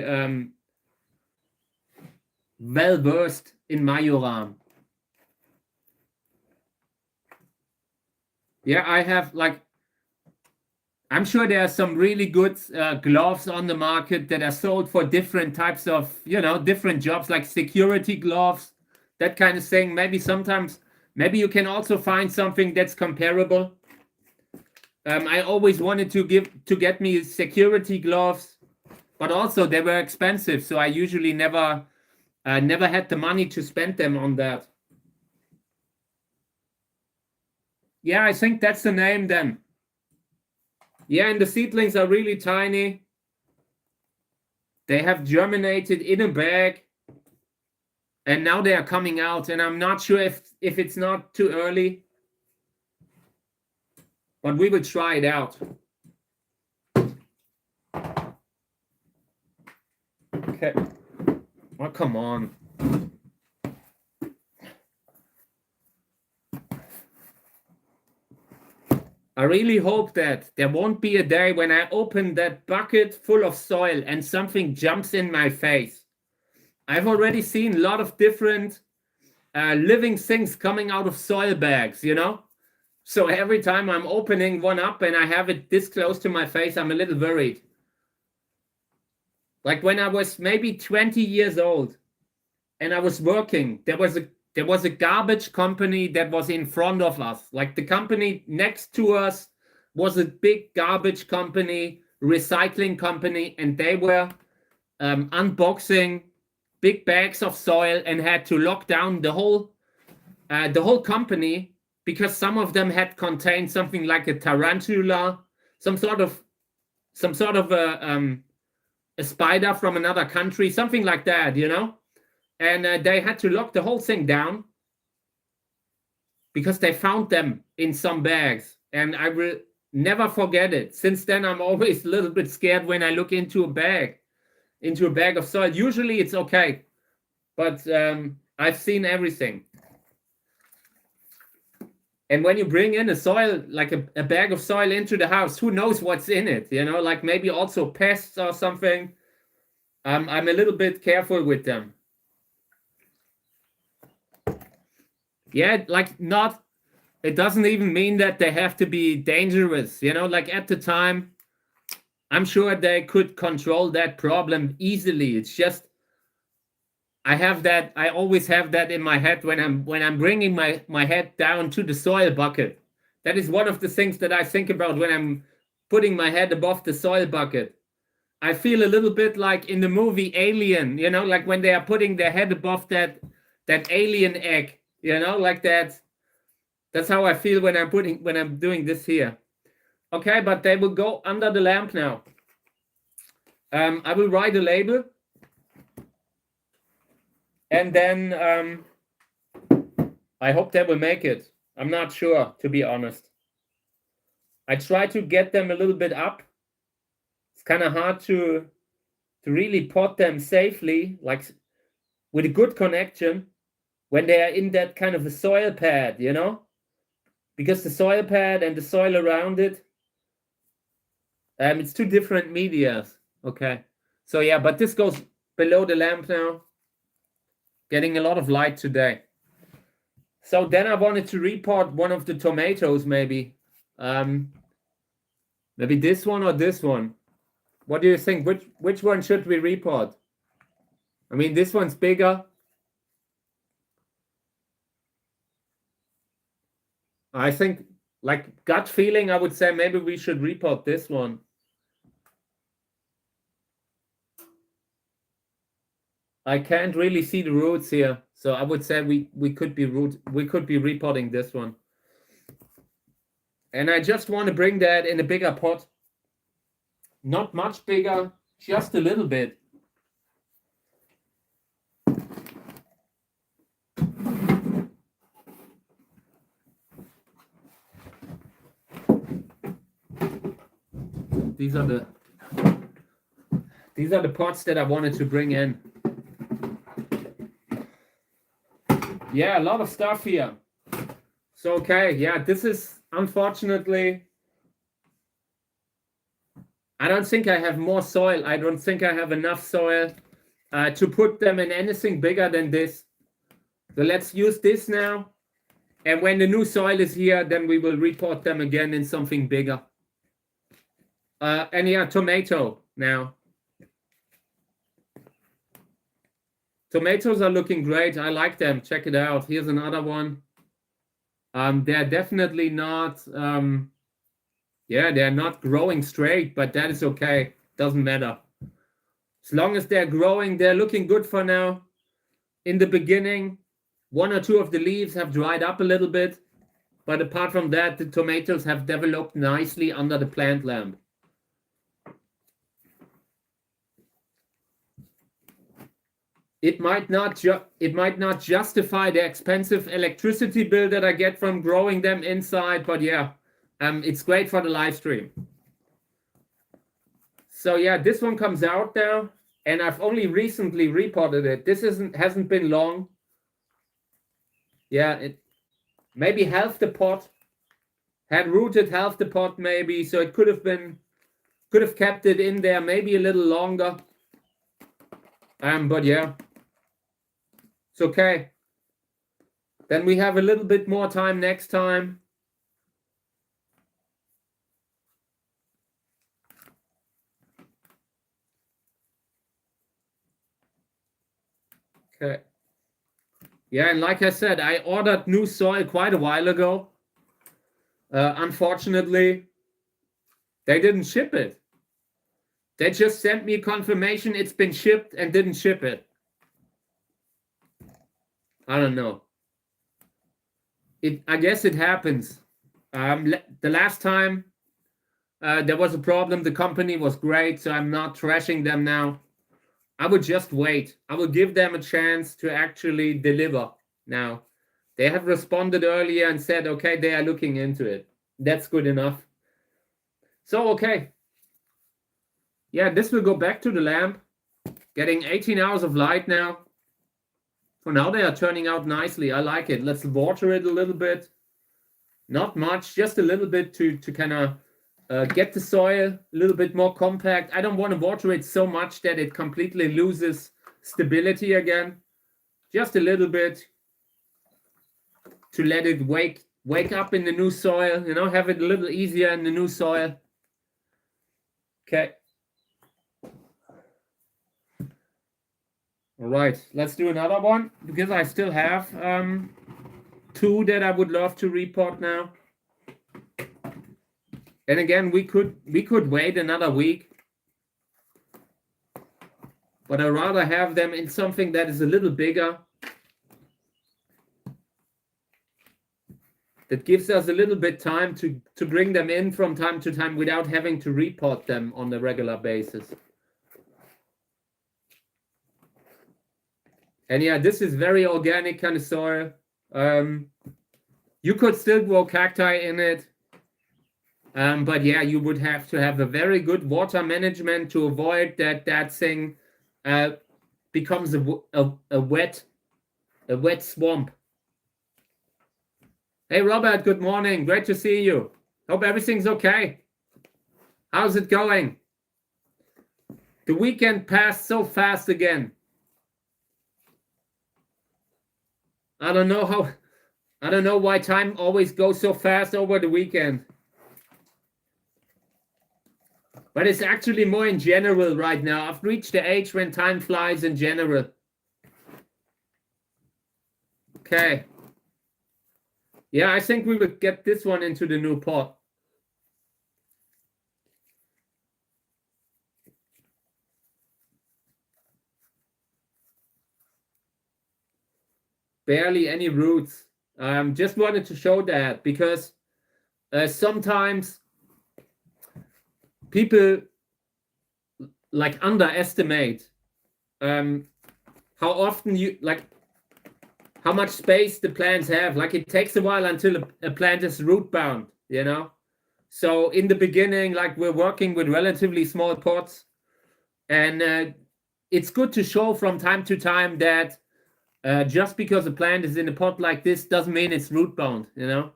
well versed in Majoran. Yeah, I have I'm sure there are some really good gloves on the market that are sold for different types of, different jobs, like security gloves, that kind of thing. Maybe you can also find something that's comparable. I always wanted to get me security gloves, but also they were expensive, so I usually never had the money to spend them on that. Yeah, I think that's the name then. Yeah, and the seedlings are really tiny. They have germinated in a bag, and now they are coming out, and I'm not sure if it's not too early, but we will try it out. Okay. Oh, come on. I really hope that there won't be a day when I open that bucket full of soil and something jumps in my face. I've already seen a lot of different living things coming out of soil bags, So every time I'm opening one up and I have it this close to my face, I'm a little worried. Like when I was maybe 20 years old and I was working, there was a garbage company that was in front of us. Like the company next to us was a big garbage company, recycling company, and they were unboxing big bags of soil and had to lock down the whole company because some of them had contained something like a tarantula, some sort of a spider from another country, something like that, And they had to lock the whole thing down because they found them in some bags. And I will never forget it. Since then, I'm always a little bit scared when I look into a bag of soil. Usually it's okay, but I've seen everything. And when you bring in a soil, like a bag of soil into the house, who knows what's in it, like maybe also pests or something. I'm a little bit careful with them. Yeah, it doesn't even mean that they have to be dangerous, like at the time, I'm sure they could control that problem easily. It's just, I always have that in my head when I'm bringing my head down to the soil bucket. That is one of the things that I think about when I'm putting my head above the soil bucket. I feel a little bit like in the movie Alien, like when they are putting their head above that alien egg, like that. That's how I feel when I'm doing this here. Okay, but they will go under the lamp now. I will write a label. And then I hope they will make it. I'm not sure, to be honest. I try to get them a little bit up. It's kind of hard to really pot them safely, like with a good connection, when they are in that kind of a soil pad, Because the soil pad and the soil around it, it's two different medias. Okay. So yeah, but this goes below the lamp now. Getting a lot of light today. So then I wanted to report one of the tomatoes, maybe. Maybe this one or this one. What do you think? Which one should we report? I mean, this one's bigger. I think, like gut feeling, I would say maybe we should report this one. I can't really see the roots here, so I would say we could be reporting this one. And I just want to bring that in a bigger pot. Not much bigger, just a little bit. These are the pots that I wanted to bring in. Yeah, a lot of stuff here. So, okay, yeah, this is unfortunately, I don't think I have more soil. I don't think I have enough soil to put them in anything bigger than this. So let's use this now. And when the new soil is here, then we will report them again in something bigger. And yeah, tomato now. Tomatoes are looking great. I like them. Check it out. Here's another one. They're definitely not, they're not growing straight, but that is okay. Doesn't matter. As long as they're growing, they're looking good for now. In the beginning, one or two of the leaves have dried up a little bit. But apart from that, the tomatoes have developed nicely under the plant lamp. It might not justify the expensive electricity bill that I get from growing them inside, but yeah, it's great for the live stream. So yeah, this one comes out now, and I've only recently repotted it. This hasn't been long. Yeah, it maybe half the pot had rooted, half the pot maybe, so it could have kept it in there maybe a little longer. But yeah. It's okay. Then we have a little bit more time next time. Okay. Yeah, and like I said, I ordered new soil quite a while ago. Unfortunately, they didn't ship it. They just sent me confirmation it's been shipped and didn't ship it. I don't know. I guess it happens. The last time there was a problem, the company was great, so I'm not trashing them now. I would just wait. I will give them a chance to actually deliver now. They have responded earlier and said, okay, they are looking into it. That's good enough. So, okay. Yeah, this will go back to the lamp. Getting 18 hours of light now. For now, they are turning out nicely. I like it. Let's water it a little bit. Not much, just a little bit to kind of get the soil a little bit more compact. I don't want to water it so much that it completely loses stability again. Just a little bit to let it wake up in the new soil, have it a little easier in the new soil. Okay. All right, let's do another one because I still have two that I would love to report now. And again, we could wait another week, but I'd rather have them in something that is a little bigger. That gives us a little bit time to bring them in from time to time without having to report them on a regular basis. And yeah, this is very organic kind of soil. You could still grow cacti in it. But yeah, you would have to have a very good water management to avoid that thing becomes a wet swamp. Hey, Robert, good morning. Great to see you. Hope everything's okay. How's it going? The weekend passed so fast again. I don't know I don't know why time always goes so fast over the weekend. But it's actually more in general right now. I've reached the age when time flies in general. Okay. Yeah, I think we will get this one into the new pot. Barely any roots. Just wanted to show that because sometimes people like underestimate how often you like how much space the plants have. Like it takes a while until a plant is root bound, you know. So in the beginning, like we're working with relatively small pots, and it's good to show from time to time that just because a plant is in a pot like this doesn't mean it's root bound, you know.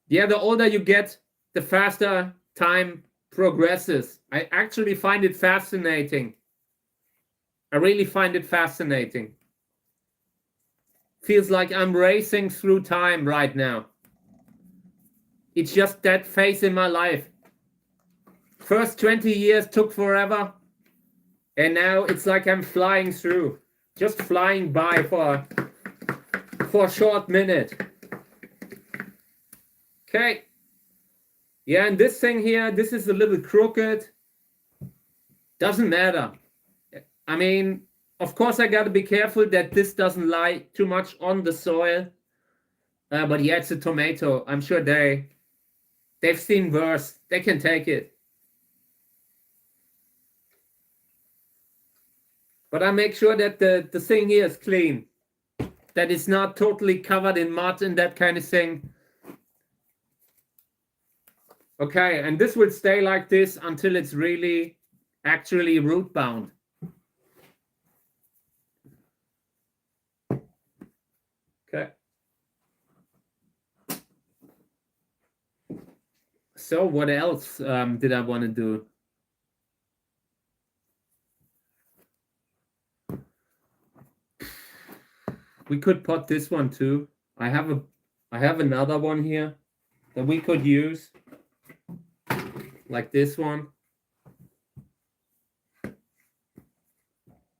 Yeah, the older you get, the faster time progresses. I actually find it fascinating. I really find it fascinating. Feels like I'm racing through time right now. It's just that phase in my life. First 20 years took forever, and now it's like I'm flying through, just flying by for a short minute. Okay. Yeah, and this thing here, this is a little crooked. Doesn't matter. I mean, of course, I got to be careful that this doesn't lie too much on the soil. But yeah, it's a tomato. I'm sure they've seen worse. They can take it. But I make sure that the thing here is clean. That it's not totally covered in mud and that kind of thing. Okay, and this will stay like this until it's really actually root bound. Okay. So what else did I want to do? We could pot this one too. I have another one here that we could use, like this one.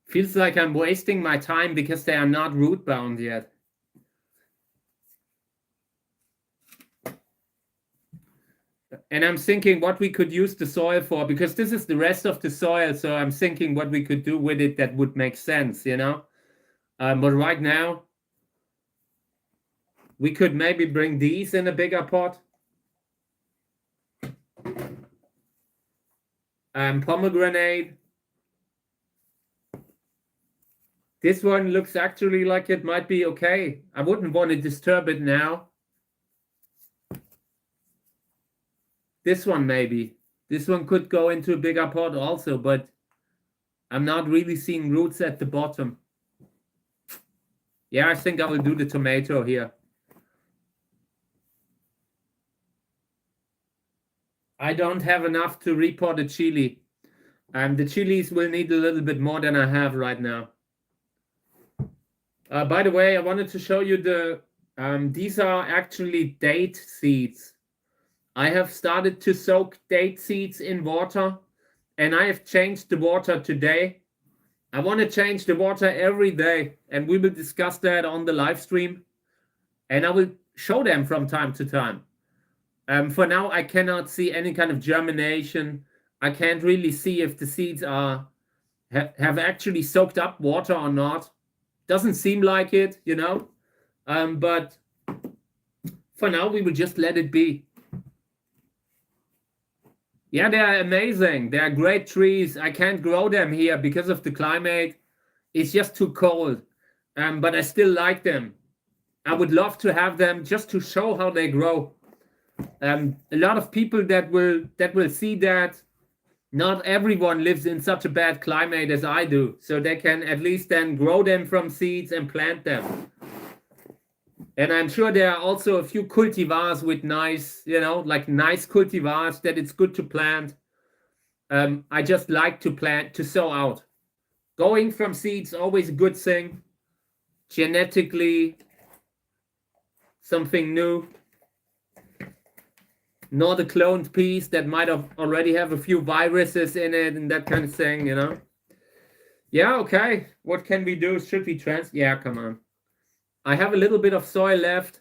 Feels like I'm wasting my time because they are not root bound yet. And I'm thinking what we could use the soil for, because this is the rest of the soil. So I'm thinking what we could do with it that would make sense, you know. But right now, we could maybe bring these in a bigger pot. Pomegranate. This one looks actually like it might be okay. I wouldn't want to disturb it now. This one maybe. This one could go into a bigger pot also, but I'm not really seeing roots at the bottom. Yeah, I think I will do the tomato here. I don't have enough to repot the chili. The chilies will need a little bit more than I have right now. By the way, I wanted to show you these are actually date seeds. I have started to soak date seeds in water, and I have changed the water today. I want to change the water every day, and we will discuss that on the live stream, and I will show them from time to time. For now, I cannot see any kind of germination. I can't really see if the seeds have actually soaked up water or not. Doesn't seem like it, you know. But for now, we will just let it be. Yeah, they are amazing. They are great trees. I can't grow them here because of the climate. It's just too cold. But I still like them. I would love to have them just to show how they grow. A lot of people that will see that not everyone lives in such a bad climate as I do, so they can at least then grow them from seeds and plant them. And I'm sure there are also a few cultivars with nice, you know, like nice cultivars that it's good to plant. I just like to plant, to sow out. Going from seeds, always a good thing. genetically something new, not a cloned piece that might have already have a few viruses in it and that kind of thing, you know. Yeah, okay. What can we do? Should we yeah, come on. I have a little bit of soil left,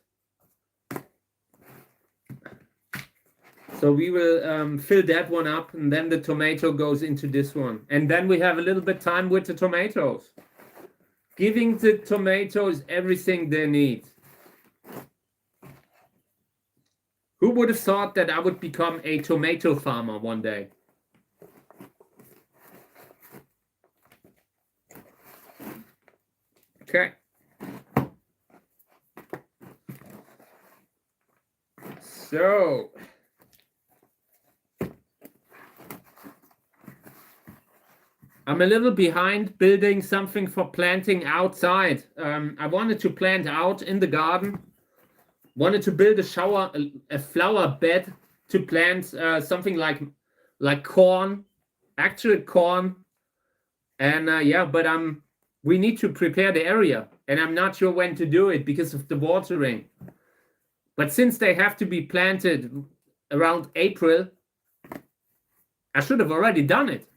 so we will fill that one up, and then the tomato goes into this one, and then we have a little bit time with the tomatoes, giving the tomatoes everything they need. Who would have thought that I would become a tomato farmer one day? Okay. So I'm a little behind building something for planting outside. I wanted to plant out in the garden. Wanted to build a flower bed to plant something like corn, actual corn. And yeah, but we need to prepare the area, and I'm not sure when to do it because of the watering. But since they have to be planted around April, I should have already done it.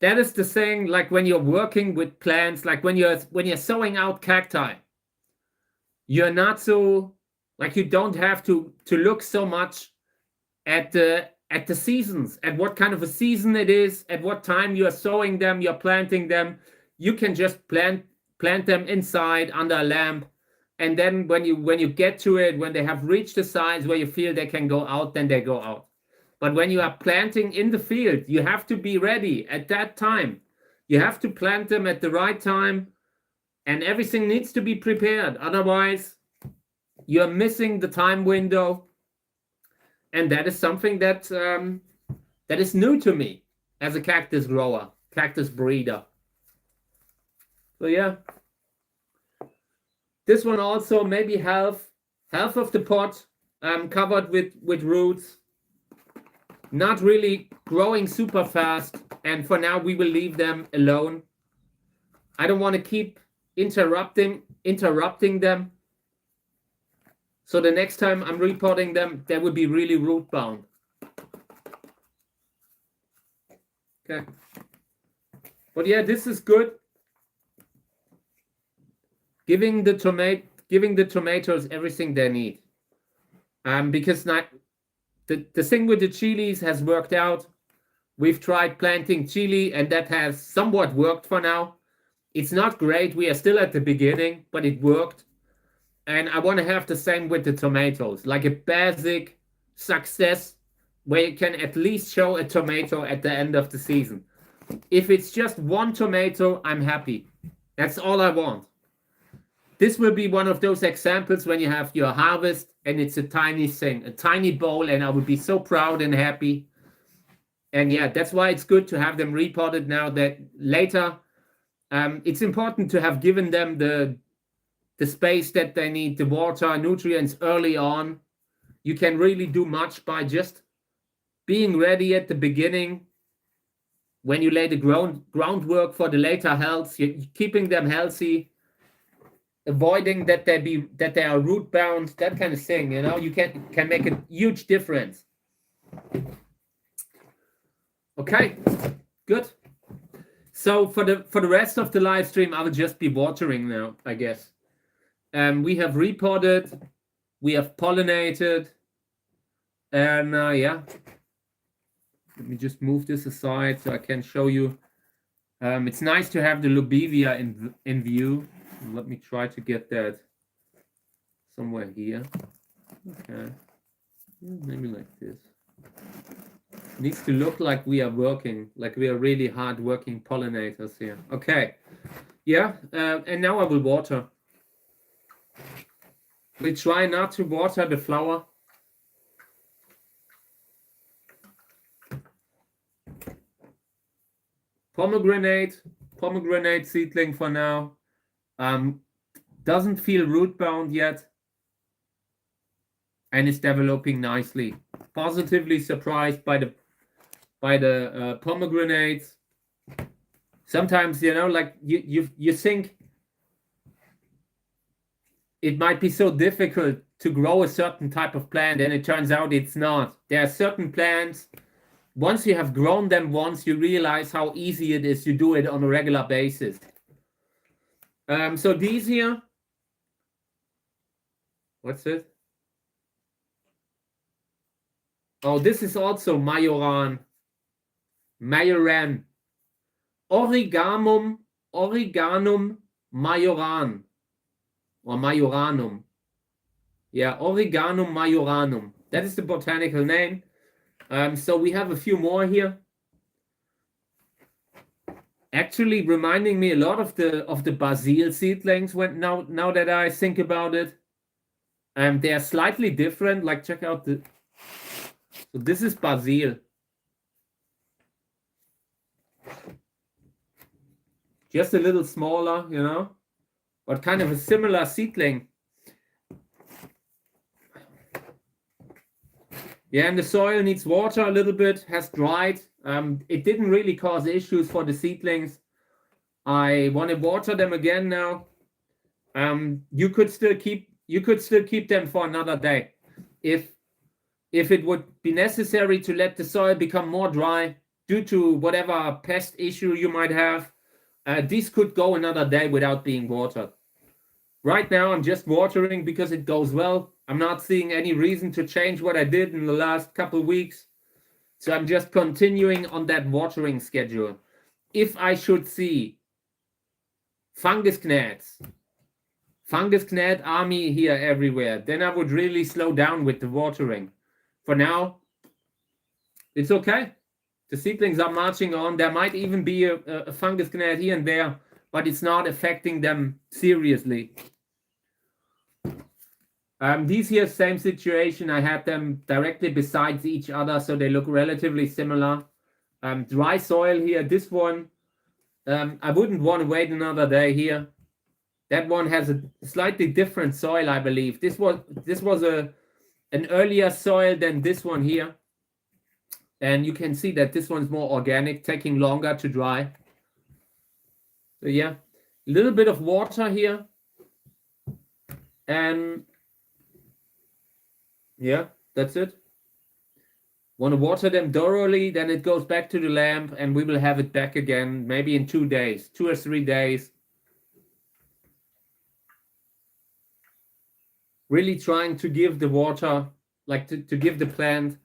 That is the thing, like when you're working with plants, like when you're sowing out cacti, you're not so, like, you don't have to look so much at the seasons, at what kind of a season it is, at what time you are sowing them, you're planting them. You can just plant them inside under a lamp, and then when you get to it, when they have reached the size where you feel they can go out, then they go out. But when you are planting in the field, you have to be ready at that time. You have to plant them at the right time, and everything needs to be prepared. Otherwise, you're missing the time window. And that is something that is new to me as a cactus grower, cactus breeder. So yeah, this one also maybe half of the pot covered with roots. Not really growing super fast, and for now we will leave them alone. I don't want to keep interrupting them. So the next time I'm repotting them, they will be really root bound. Okay. But yeah, this is good. Giving the tomatoes everything they need. Because the thing with the chilies has worked out. We've tried planting chili, and that has somewhat worked for now. It's not great. We are still at the beginning, but it worked. And I want to have the same with the tomatoes, like a basic success where you can at least show a tomato at the end of the season. If it's just one tomato, I'm happy. That's all I want. This will be one of those examples when you have your harvest and it's a tiny thing, a tiny bowl, and I would be so proud and happy. And yeah, that's why it's good to have them repotted now, that later it's important to have given them the space that they need, the water, nutrients early on. You can really do much by just being ready at the beginning when you lay the groundwork for the later health. You're keeping them healthy, avoiding that they are root bound, that kind of thing. You know, you can make a huge difference. Okay, good. So for the rest of the live stream, I will just be watering now, I guess. We have repotted, we have pollinated, and yeah. Let me just move this aside so I can show you. It's nice to have the lobevia in view. Let me try to get that somewhere here. Okay, maybe like this. Needs to look like we are working, like we are really hard working pollinators here. Okay, yeah, and now I will water. We try not to water the flower. Pomegranate seedling for now. Doesn't feel root bound yet, and is developing nicely. Positively surprised by the pomegranates. Sometimes, you know, like you think it might be so difficult to grow a certain type of plant, and it turns out it's not. There are certain plants, once you have grown them once, you realize how easy it is to do it on a regular basis. So these here, what's it? Oh, this is also Majoran. Origanum majoran. Or majoranum. Yeah, Origanum majoranum. That is the botanical name. So we have a few more here. Actually reminding me a lot of the basil seedlings now that I think about it. They are slightly different. Like, check out the... So this is basil. Just a little smaller, you know, but kind of a similar seedling. Yeah, and the soil needs water a little bit, has dried. It didn't really cause issues for the seedlings. I want to water them again now. You could still keep them for another day. If it would be necessary to let the soil become more dry due to whatever pest issue you might have, these could go another day without being watered. Right now, I'm just watering because it goes well. I'm not seeing any reason to change what I did in the last couple of weeks. So I'm just continuing on that watering schedule. If I should see fungus gnats army here everywhere, then I would really slow down with the watering. For now, it's okay. The seedlings are marching on. There might even be a fungus gnat here and there, but it's not affecting them seriously. These here, same situation. I had them directly besides each other, so they look relatively similar. Dry soil here. This one, I wouldn't want to wait another day here. That one has a slightly different soil, I believe. This was an earlier soil than this one here. And you can see that this one's more organic, taking longer to dry. So yeah, a little bit of water here. And yeah, that's it. Want to water them thoroughly, then it goes back to the lamp and we will have it back again, maybe in 2 days, 2 or 3 days. Really trying to give the water, like to give the plant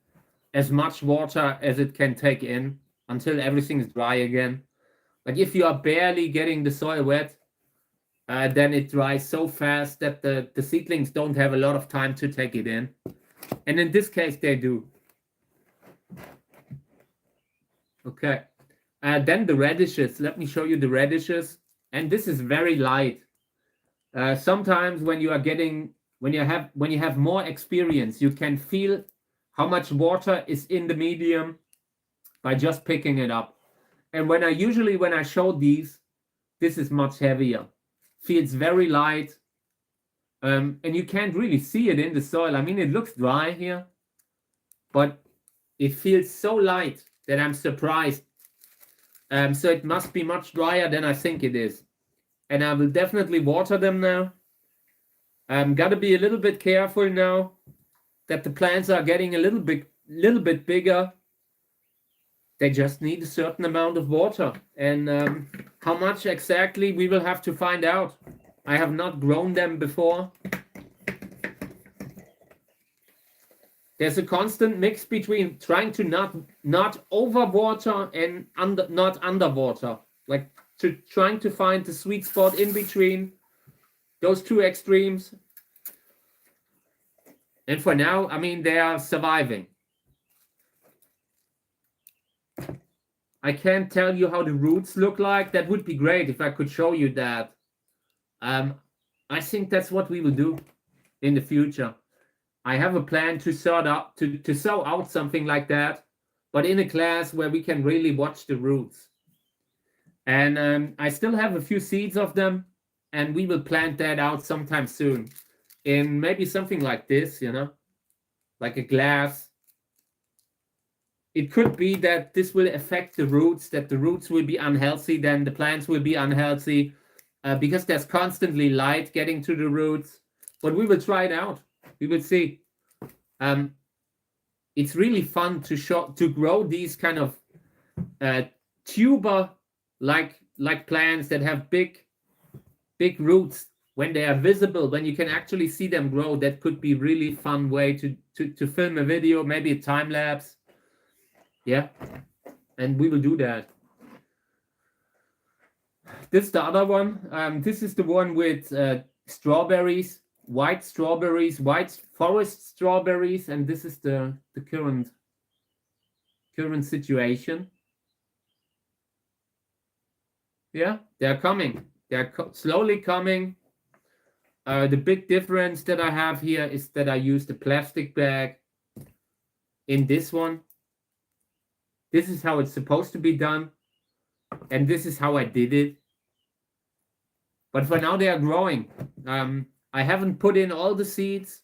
as much water as it can take in until everything is dry again. Like if you are barely getting the soil wet, then it dries so fast that the seedlings don't have a lot of time to take it in. And in this case, they do. Okay. Then the radishes. Let me show you the radishes. And this is very light. Sometimes when you have more experience, you can feel how much water is in the medium by just picking it up. And when I show these, this is much heavier. Feels very light. And you can't really see it in the soil. I mean, it looks dry here, but it feels so light that I'm surprised. So it must be much drier than I think it is. And I will definitely water them now. I'm gotta be a little bit careful now that the plants are getting a little bit bigger. They just need a certain amount of water. And how much exactly, we will have to find out. I have not grown them before. There's a constant mix between trying to not overwater and not underwater. Like trying to find the sweet spot in between those two extremes. And for now, I mean, they are surviving. I can't tell you how the roots look like. That would be great if I could show you that. I think that's what we will do in the future. I have a plan to sow out something like that, but in a class where we can really watch the roots. And I still have a few seeds of them, and we will plant that out sometime soon in maybe something like this, you know, like a glass. it could be that this will affect the roots, that the roots will be unhealthy, then the plants will be unhealthy because there's constantly light getting to the roots. But we will try it out. We will see. It's really fun to grow these kind of tuber like plants that have big roots. When they are visible, when you can actually see them grow, that could be really fun way to film a video, maybe a time lapse. Yeah, and we will do that. This is the other one. This is the one with strawberries, white forest strawberries, and this is the current situation. Yeah, they're coming. They're slowly coming. The big difference that I have here is that I used a plastic bag in this one. This is how it's supposed to be done. And this is how I did it. But for now, they are growing. I haven't put in all the seeds.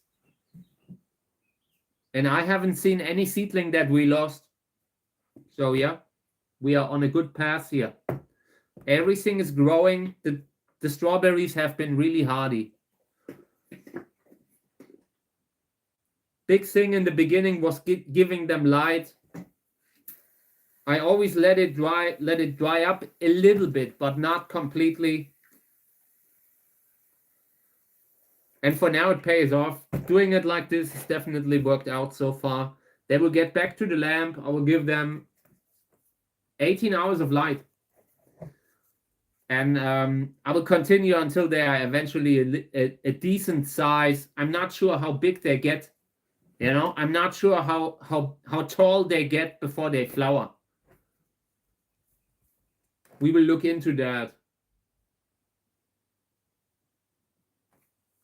And I haven't seen any seedling that we lost. So yeah, we are on a good path here. Everything is growing. The strawberries have been really hardy. Big thing in the beginning was giving them light. I always let it dry up a little bit, but not completely. And for now, it pays off. Doing it like this has definitely worked out so far. They will get back to the lamp. I will give them 18 hours of light. And I will continue until they are eventually a decent size. I'm not sure how big they get. You know, I'm not sure how tall they get before they flower. We will look into that.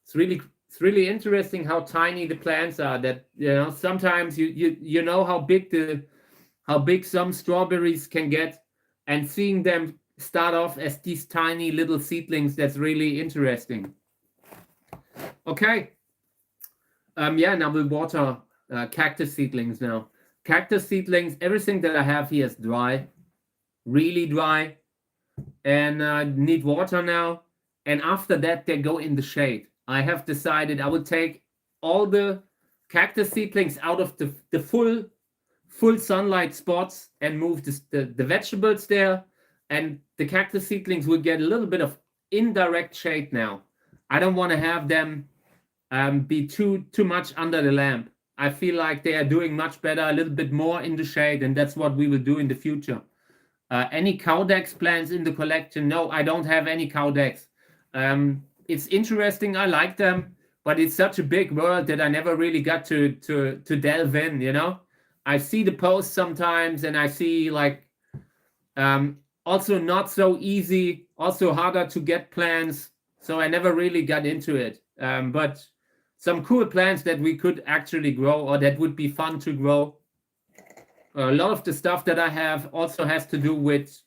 It's really interesting how tiny the plants are. That, you know, sometimes you know how big some strawberries can get, and seeing them start off as these tiny little seedlings, that's really interesting. Okay. Yeah, now we'll water cactus seedlings now. Cactus seedlings, everything that I have here is dry, really dry, and need water now. And after that, they go in the shade. I have decided I will take all the cactus seedlings out of the full sunlight spots and move the vegetables there. And the cactus seedlings will get a little bit of indirect shade now. I don't want to have them be too much under the lamp. I feel like they are doing much better, a little bit more in the shade, and that's what we will do in the future. Any cowdex plants in the collection? No, I don't have any cowdex. It's interesting. I like them, but it's such a big world that I never really got to delve in. You know, I see the posts sometimes, and I see like also not so easy, also harder to get plants. So I never really got into it. But some cool plants that we could actually grow, or that would be fun to grow. A lot of the stuff that I have also has to do with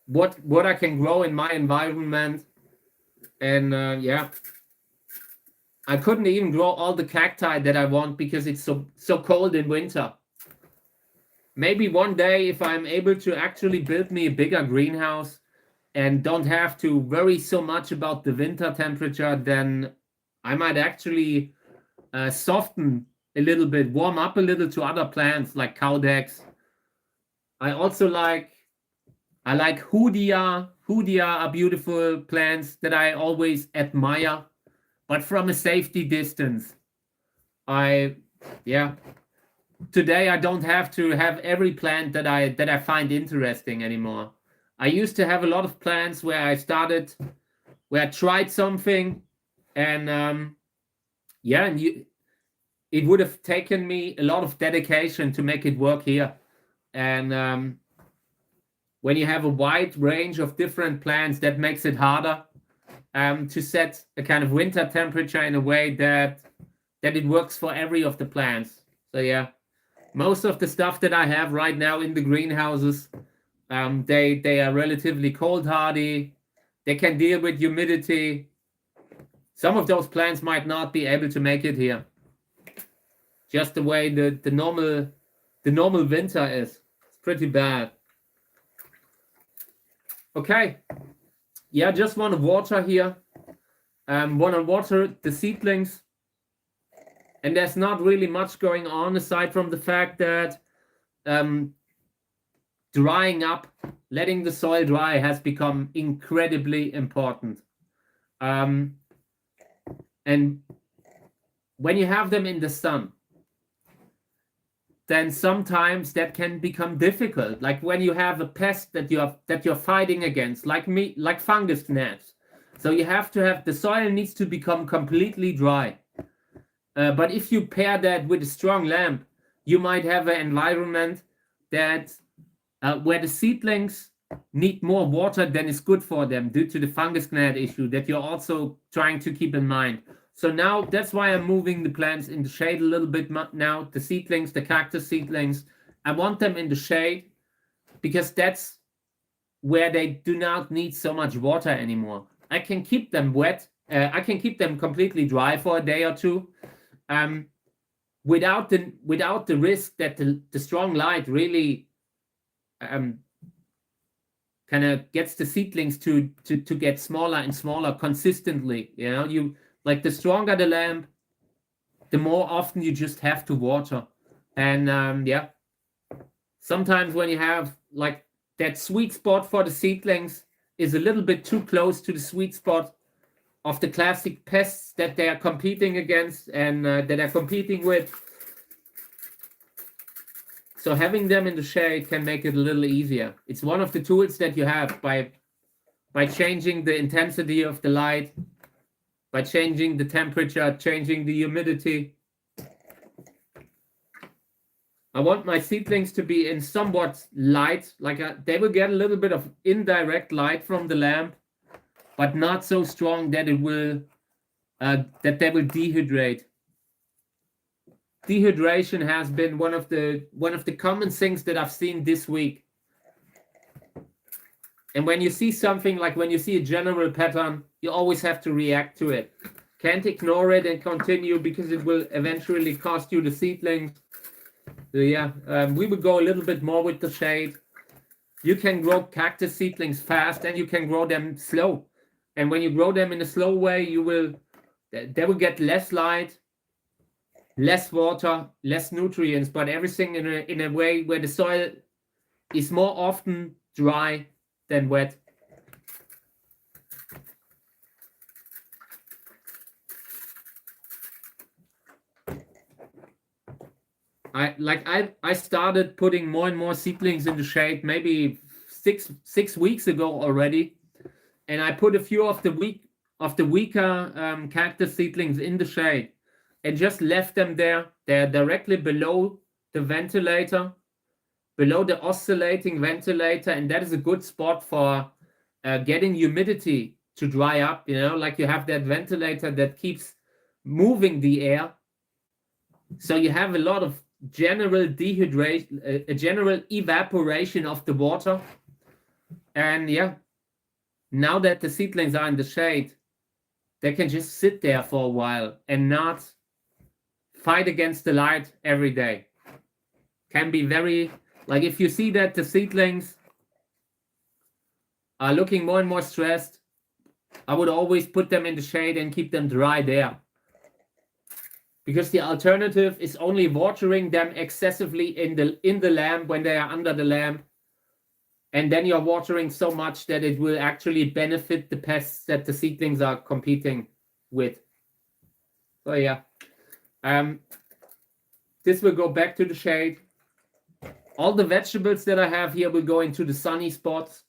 what I can grow in my environment. And yeah, I couldn't even grow all the cacti that I want because it's so cold in winter. Maybe one day, if I'm able to actually build me a bigger greenhouse and don't have to worry so much about the winter temperature, then I might actually soften a little bit, warm up a little to other plants like cowdex. I like hoodia. Hoodia are beautiful plants that I always admire, but from a safety distance. Today I don't have to have every plant that I find interesting anymore. I used to have a lot of plants where I tried something, and it would have taken me a lot of dedication to make it work here. And when you have a wide range of different plants, that makes it harder to set a kind of winter temperature in a way that it works for every of the plants. So yeah, most of the stuff that I have right now in the greenhouses, they are relatively cold hardy. They can deal with humidity. Some of those plants might not be able to make it here. Just the way the the normal winter is. It's pretty bad. Okay. Yeah, just want to water here. Want to water the seedlings. And there's not really much going on aside from the fact that drying up, letting the soil dry has become incredibly important. And when you have them in the sun, then sometimes that can become difficult. Like when you have a pest that you're fighting against, like fungus gnats. So you have to have the soil needs to become completely dry. But if you pair that with a strong lamp, you might have an environment that where the seedlings need more water than is good for them due to the fungus gnat issue that you're also trying to keep in mind. So now that's why I'm moving the plants in the shade a little bit now. The seedlings, the cactus seedlings, I want them in the shade because that's where they do not need so much water anymore. I can keep them wet. I can keep them completely dry for a day or two, without the risk that the strong light really kind of gets the seedlings to get smaller and smaller consistently. You know, you like the stronger the lamp, the more often you just have to water. And yeah, sometimes when you have like that sweet spot for the seedlings is a little bit too close to the sweet spot of the classic pests that they are competing against and that they're competing with. So having them in the shade can make it a little easier. It's one of the tools that you have by changing the intensity of the light, by changing the temperature, changing the humidity. I want my seedlings to be in somewhat light, like they will get a little bit of indirect light from the lamp, but not so strong that it will that they will dehydrate. Dehydration has been one of the common things that I've seen this week. And when you see something, like when you see a general pattern, you always have to react to it. Can't ignore it and continue because it will eventually cost you the seedlings. So yeah, we will go a little bit more with the shade. You can grow cactus seedlings fast and you can grow them slow. And when you grow them in a slow way, they will get less light, less water, less nutrients, but everything in a way where the soil is more often dry than wet. I started putting more and more seedlings in the shade maybe six weeks ago already, and I put a few of the weaker cactus seedlings in the shade and just left them there. They're directly below the ventilator, below the oscillating ventilator, and that is a good spot for getting humidity to dry up. You know, like you have that ventilator that keeps moving the air, so you have a lot of general dehydration, a general evaporation of the water. And yeah, now that the seedlings are in the shade, they can just sit there for a while and not fight against the light every day. Can be very, like if you see that the seedlings are looking more and more stressed, I would always put them in the shade and keep them dry there. Because the alternative is only watering them excessively in the lamp when they are under the lamp. And then you're watering so much that it will actually benefit the pests that the seedlings are competing with. So yeah. This will go back to the shade. All the vegetables that I have here will go into the sunny spots.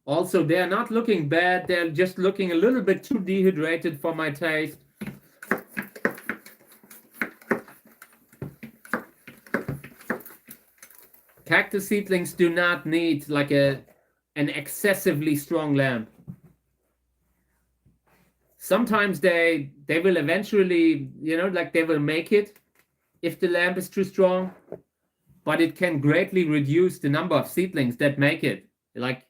Also, they're not looking bad. They're just looking a little bit too dehydrated for my taste. Cactus seedlings do not need like an excessively strong lamp. Sometimes they will eventually, you know, like they will make it if the lamp is too strong. but it can greatly reduce the number of seedlings that make it. Like,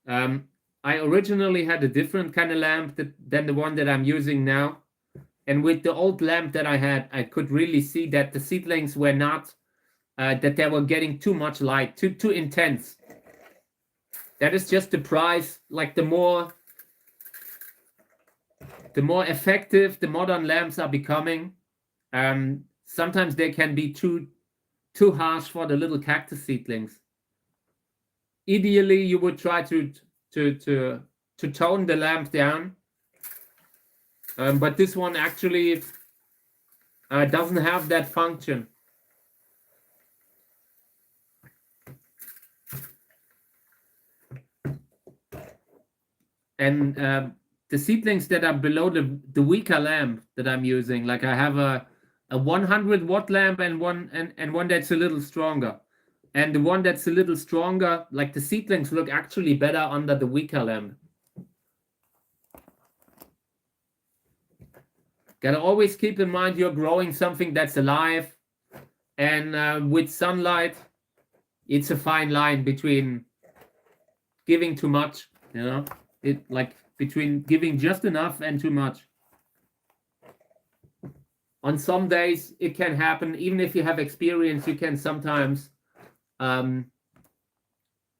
I originally had a different kind of lamp than the one that I'm using now. And with the old lamp that I had, I could really see that the seedlings were not, that they were getting too much light, too intense. That is just the price. Like, the more effective the modern lamps are becoming, sometimes they can be too harsh for the little cactus seedlings. Ideally, you would try to tone the lamp down, but this one actually doesn't have that function. And the seedlings that are below the weaker lamp that I'm using, like I have a 100 watt lamp and one that's a little stronger. And the one that's a little stronger, like the seedlings look actually better under the weaker lamp. Gotta always keep in mind you're growing something that's alive, and with sunlight, it's a fine line between giving too much, you know, between giving just enough and too much. On some days it can happen, even if you have experience, you can sometimes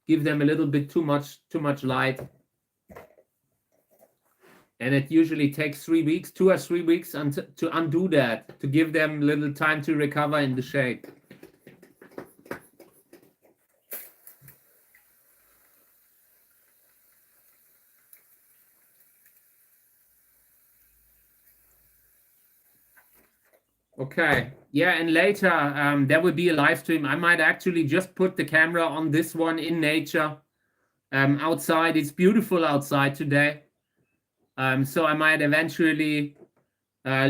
give them a little bit too much light. And it usually takes 3 weeks, 2 or 3 weeks to undo that, to give them a little time to recover in the shade. Okay, yeah, and later there will be a live stream. I might actually just put the camera on this one in nature, outside. It's beautiful outside today. So I might eventually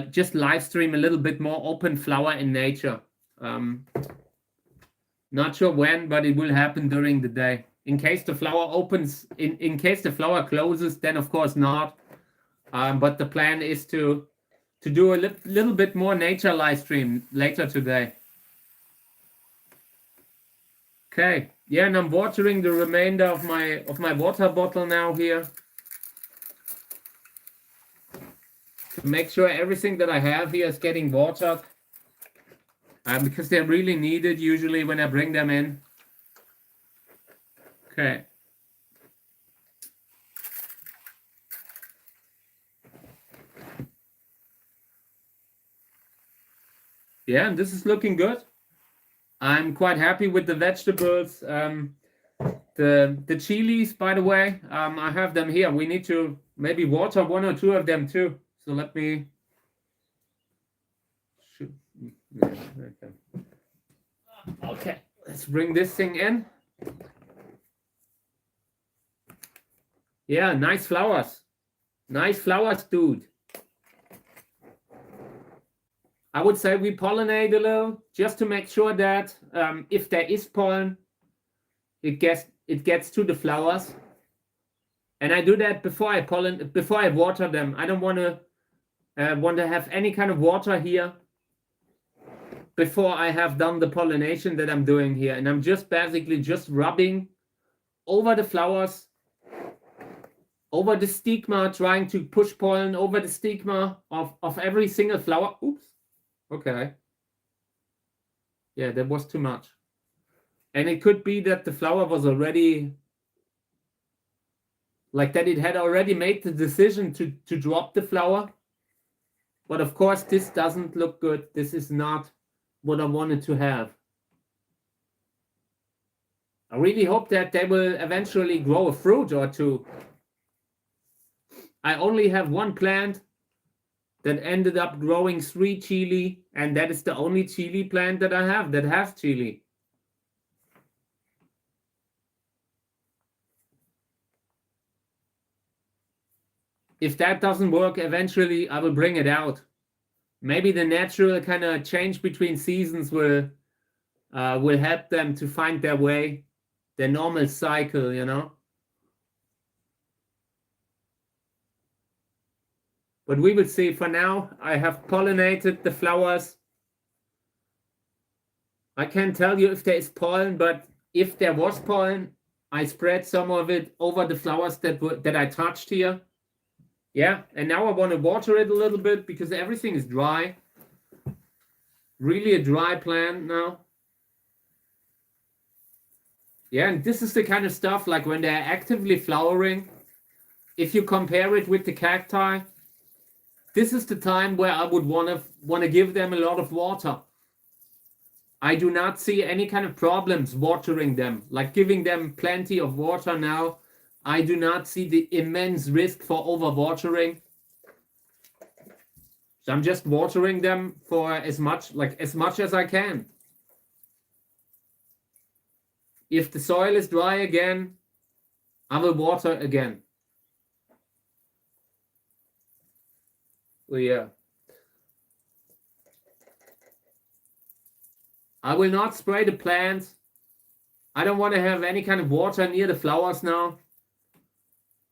just live stream a little bit more open flower in nature. Not sure when, but it will happen during the day. In case the flower opens, in case the flower closes, then of course not. But the plan is to do a little bit more nature live stream later today. Okay, yeah, and I'm watering the remainder of my water bottle now here, to make sure everything that I have here is getting watered, because they're really needed usually when I bring them in. Okay. Yeah, and this is looking good. I'm quite happy with the vegetables. The chilies, by the way, I have them here. We need to maybe water 1 or 2 of them too. So let me. Okay, let's bring this thing in. Yeah, nice flowers. Nice flowers, dude. I would say we pollinate a little, just to make sure that if there is pollen, it gets to the flowers. And I do that before I water them. I don't want to have any kind of water here before I have done the pollination that I'm doing here. And I'm just basically just rubbing over the flowers, over the stigma, trying to push pollen over the stigma of every single flower. Oops. Okay. Yeah, that was too much. And it could be that the flower was already, like that it had already made the decision to drop the flower. But of course, this doesn't look good. This is not what I wanted to have. I really hope that they will eventually grow a fruit or 2. I only have 1 plant that ended up growing 3 chili, and that is the only chili plant that I have that has chili. If that doesn't work, eventually I will bring it out. Maybe the natural kind of change between seasons will help them to find their way, their normal cycle, you know. But we will see. For now, I have pollinated the flowers. I can't tell you if there is pollen, but if there was pollen, I spread some of it over the flowers that I touched here. Yeah, and now I want to water it a little bit because everything is dry. Really a dry plant now. Yeah, and this is the kind of stuff like when they're actively flowering, if you compare it with the cacti, this is the time where I would want to give them a lot of water. I do not see any kind of problems watering them, like giving them plenty of water now. I do not see the immense risk for overwatering. So I'm just watering them for as much as I can. If the soil is dry again, I will water again. Oh, yeah. I will not spray the plants. I don't want to have any kind of water near the flowers now.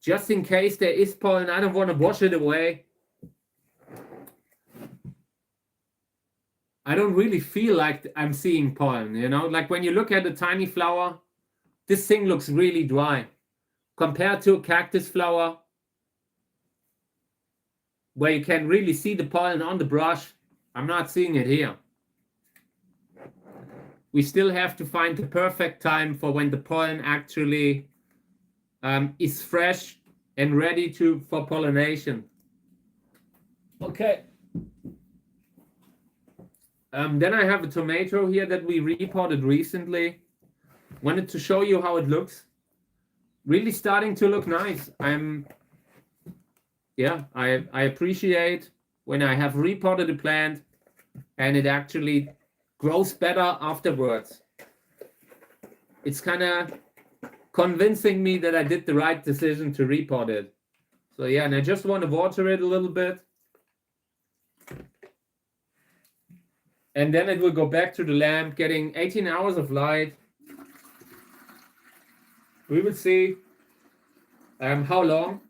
Just in case there is pollen, I don't want to wash it away. I don't really feel like I'm seeing pollen, you know? Like when you look at a tiny flower, this thing looks really dry. Compared to a cactus flower, where you can really see the pollen on the brush, I'm not seeing it here. We still have to find the perfect time for when the pollen actually is fresh and ready for pollination. Okay. Then I have a tomato here that we repotted recently. Wanted to show you how it looks. Really starting to look nice. I appreciate when I have repotted a plant and it actually grows better afterwards. It's kind of convincing me that I did the right decision to repot it. So yeah, and I just want to water it a little bit. And then it will go back to the lamp, getting 18 hours of light. We will see how long.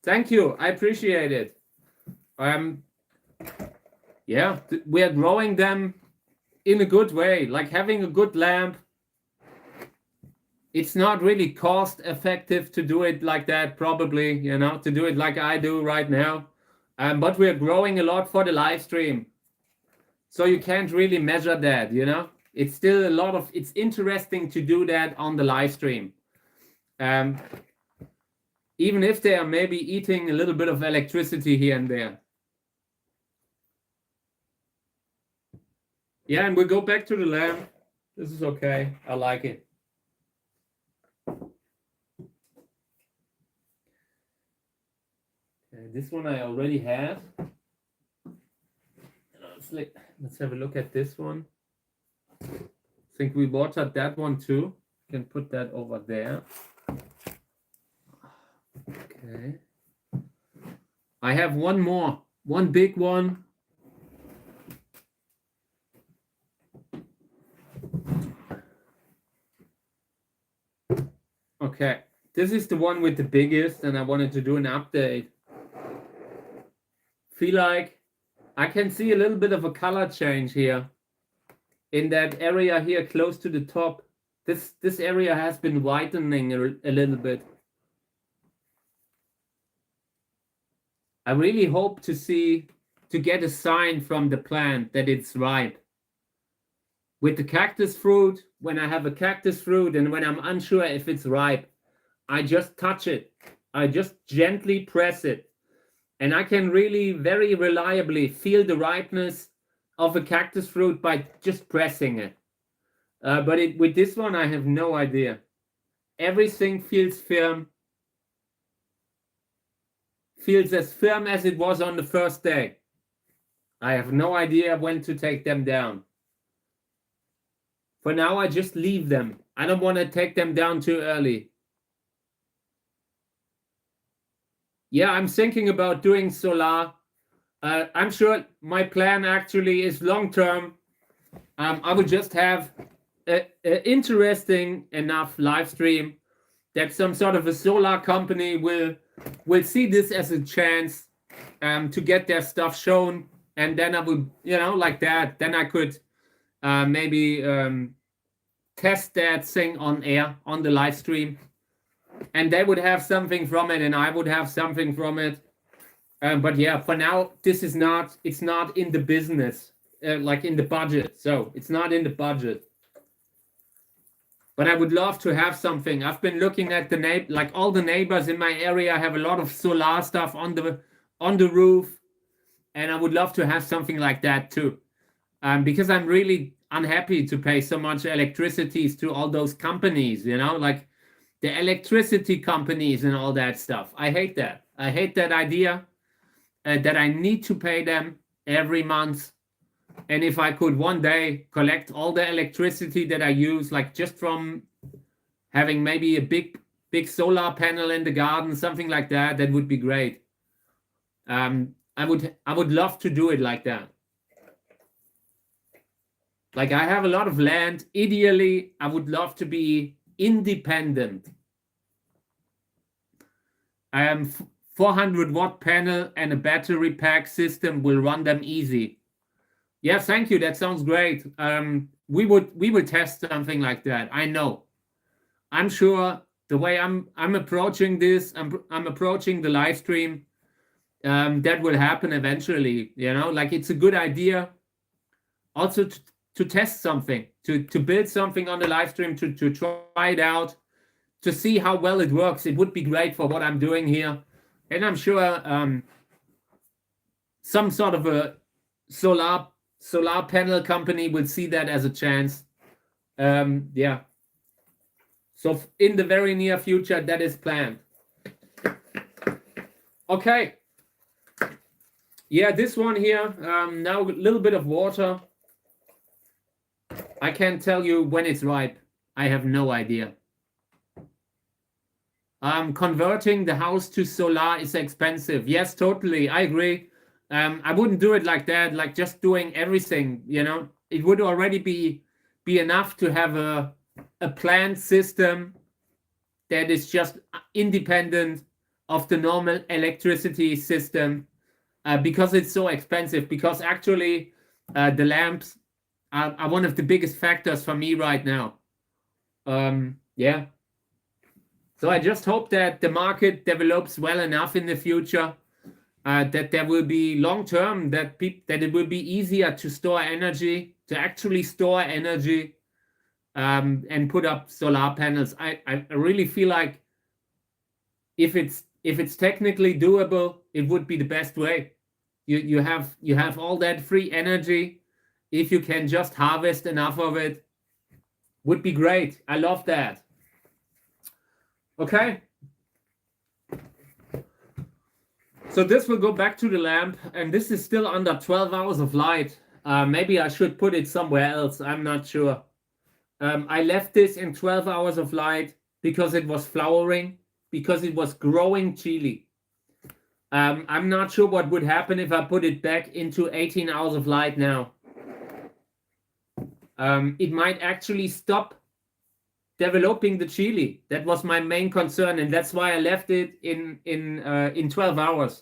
Thank you. I appreciate it. Yeah, we are growing them in a good way, like having a good lamp. It's not really cost effective to do it like that, probably, you know, to do it like I do right now. But we're growing a lot for the live stream. So you can't really measure that, you know. It's still it's interesting to do that on the live stream. Even if they are maybe eating a little bit of electricity here and there. Yeah, and we'll go back to the lamp. This is okay. I like it. Okay, this one I already have. Let's have a look at this one. I think we watered that one too. Can put that over there. Okay. I have one more, one big one. Okay, this is the one with the biggest, and I wanted to do an update. Feel like I can see a little bit of a color change here in that area here close to the top. This area has been whitening a little bit. I really hope to get a sign from the plant that it's ripe. With the cactus fruit, when I have a cactus fruit and when I'm unsure if it's ripe, I just touch it. I just gently press it. And I can really very reliably feel the ripeness of a cactus fruit by just pressing it. But with this one, I have no idea. Everything feels firm. Feels as firm as it was on the first day. I have no idea when to take them down. For now, I just leave them. I don't want to take them down too early. Yeah, I'm thinking about doing solar I'm sure my plan actually is long term. I will just have a interesting enough live stream that some sort of a solar company will see this as a chance to get their stuff shown, and then I would, like that. Then I could maybe test that thing on air on the live stream, and they would have something from it, and I would have something from it. But yeah, for now, this is not. It's not in the business, like in the budget. So it's not in the budget. But I would love to have something. I've been looking at like all the neighbors in my area have a lot of solar stuff on the roof, and I would love to have something like that too, because I'm really unhappy to pay so much electricity to all those companies. Like the electricity companies and all that stuff. I hate that. I hate that idea that I need to pay them every month. And if I could one day collect all the electricity that I use, like just from having maybe a big solar panel in the garden, something like that, that would be great. I would love to do it like that. Like I have a lot of land. Ideally, I would love to be independent. 400-watt panel and a battery pack system will run them easy. Yeah, thank you. That sounds great. We would test something like that. I know. I'm sure the way I'm approaching this, I'm approaching the live stream. That will happen eventually. Like it's a good idea. Also to test something, to build something on the live stream, to try it out, to see how well it works. It would be great for what I'm doing here, and I'm sure some sort of a solar panel company will see that as a chance. Yeah. So in the very near future, that is planned. Okay. Yeah, this one here, now a little bit of water. I can't tell you when it's ripe. I have no idea. Converting the house to solar is expensive. Yes, totally. I agree. I wouldn't do it like that, like just doing everything, It would already be enough to have a planned system that is just independent of the normal electricity system, because it's so expensive. Because actually, the lamps are one of the biggest factors for me right now. Yeah. So I just hope that the market develops well enough in the future, that there will be long term, that it will be easier to store energy, to actually store energy, and put up solar panels. I really feel like if it's technically doable, it would be the best way. You have all that free energy. If you can just harvest enough of it, would be great. I love that. Okay. So this will go back to the lamp, and this is still under 12 hours of light. Maybe I should put it somewhere else. I'm not sure. I left this in 12 hours of light because it was flowering, because it was growing chili. I'm not sure what would happen if I put it back into 18 hours of light now. It might actually stop developing the chili. That was my main concern, and that's why I left it in 12 hours.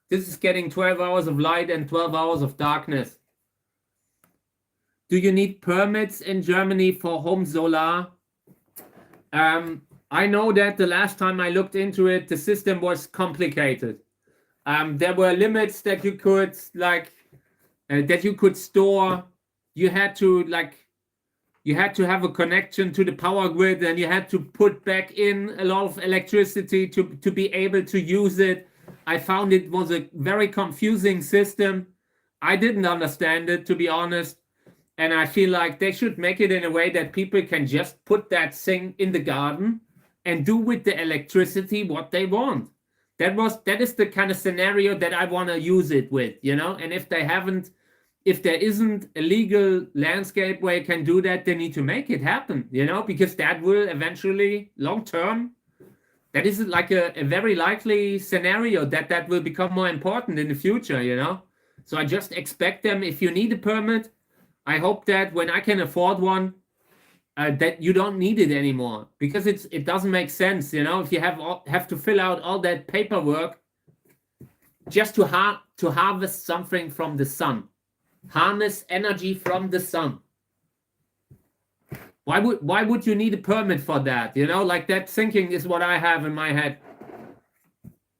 This is getting 12 hours of light and 12 hours of darkness. Do you need permits in Germany for home solar? I know that the last time I looked into it, the system was complicated. There were limits that you could store. You had to have a connection to the power grid, and you had to put back in a lot of electricity to be able to use it. I found it was a very confusing system. I didn't understand it, to be honest. And I feel like they should make it in a way that people can just put that thing in the garden and do with the electricity what they want. That is the kind of scenario that I want to use it with, And if there isn't a legal landscape where you can do that, they need to make it happen, because that will eventually, long term, that is like a very likely scenario that will become more important in the future, So I just expect them. If you need a permit, I hope that when I can afford one, that you don't need it anymore, because it doesn't make sense, you know, if you have to fill out all that paperwork just to harvest something from the sun, harness energy from the sun. Why would you need a permit for that? You know, like, that thinking is what I have in my head.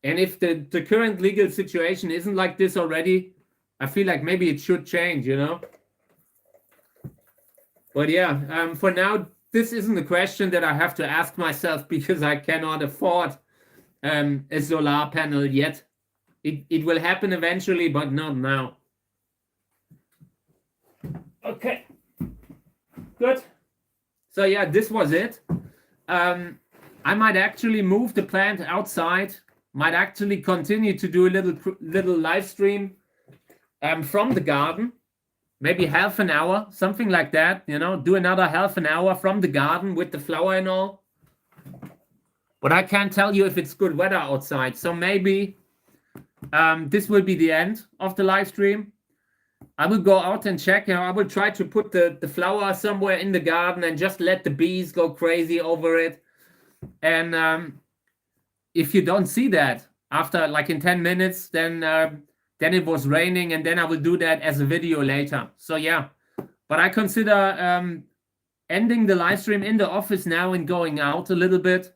And if the current legal situation isn't like this already, I feel like maybe it should change, you know. But yeah, for now, this isn't a question that I have to ask myself, because I cannot afford a solar panel yet. It will happen eventually, but not now. Okay, good. So yeah, this was it. I might actually move the plant outside. Might actually continue to do a little live stream from the garden. Maybe half an hour, something like that, you know, do another half an hour from the garden with the flower and all. But I can't tell you if it's good weather outside. So maybe this will be the end of the live stream. I will go out and check, you know, I will try to put the flower somewhere in the garden and just let the bees go crazy over it. And if you don't see that after, like, in 10 minutes, then it was raining, and then I will do that as a video later. So yeah, but I consider ending the live stream in the office now and going out a little bit.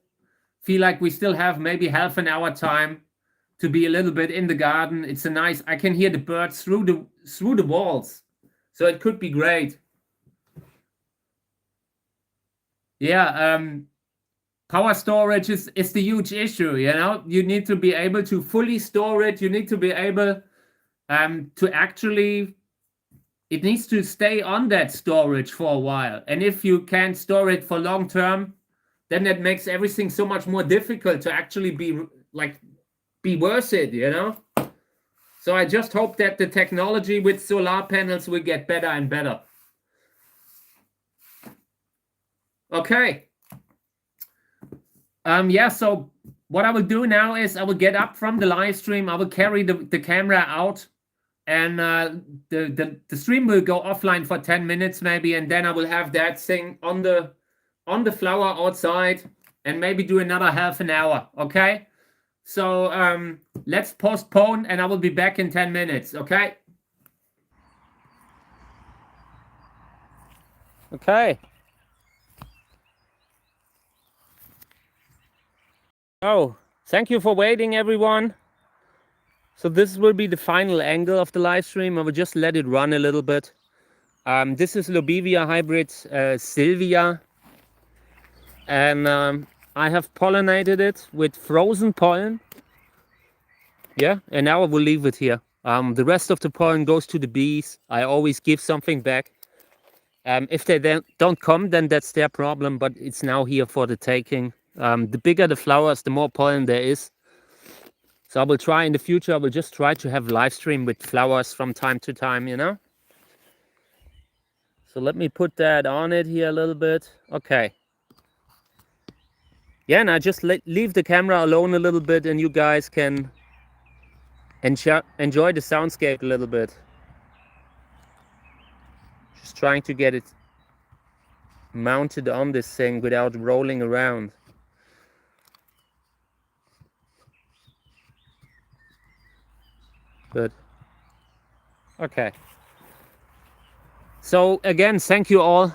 Feel like we still have maybe half an hour time to be a little bit in the garden. It's a nice, I can hear the birds through the walls, so it could be great. Yeah, power storage is the huge issue, you know. You need to be able to fully store it. You need to be able to actually, it needs to stay on that storage for a while. And if you can't store it for long term, then that makes everything so much more difficult to actually be worth it, you know. So I just hope that the technology with solar panels will get better and better. Okay. Yeah, so what I will do now is I will get up from the live stream. I will carry the camera out, and the stream will go offline for 10 minutes maybe, and then I will have that thing on the flower outside, and maybe do another half an hour. Okay, so let's postpone, and I will be back in 10 minutes. Okay. Oh, thank you for waiting, everyone. So this will be the final angle of the live stream. I will just let it run a little bit. This is Lobivia hybrid Sylvia, and I have pollinated it with frozen pollen. Yeah, and now I will leave it here. The rest of the pollen goes to the bees. I always give something back. If they don't come, then that's their problem, but it's now here for the taking. The bigger the flowers, the more pollen there is. So I will try in the future, I will just try to have live stream with flowers from time to time, you know? So let me put that on it here a little bit. Okay. Yeah, and I just leave the camera alone a little bit, and you guys can enjoy the soundscape a little bit. Just trying to get it mounted on this thing without rolling around. Good. Okay. So again, thank you all.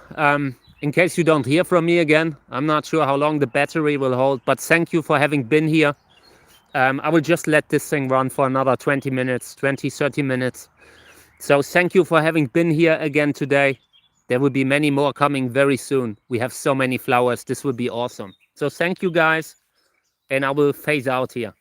In case you don't hear from me again, I'm not sure how long the battery will hold, but thank you for having been here. I will just let this thing run for another 20 minutes, 20, 30 minutes. So thank you for having been here again today. There will be many more coming very soon. We have so many flowers. This will be awesome. So thank you guys, and I will phase out here.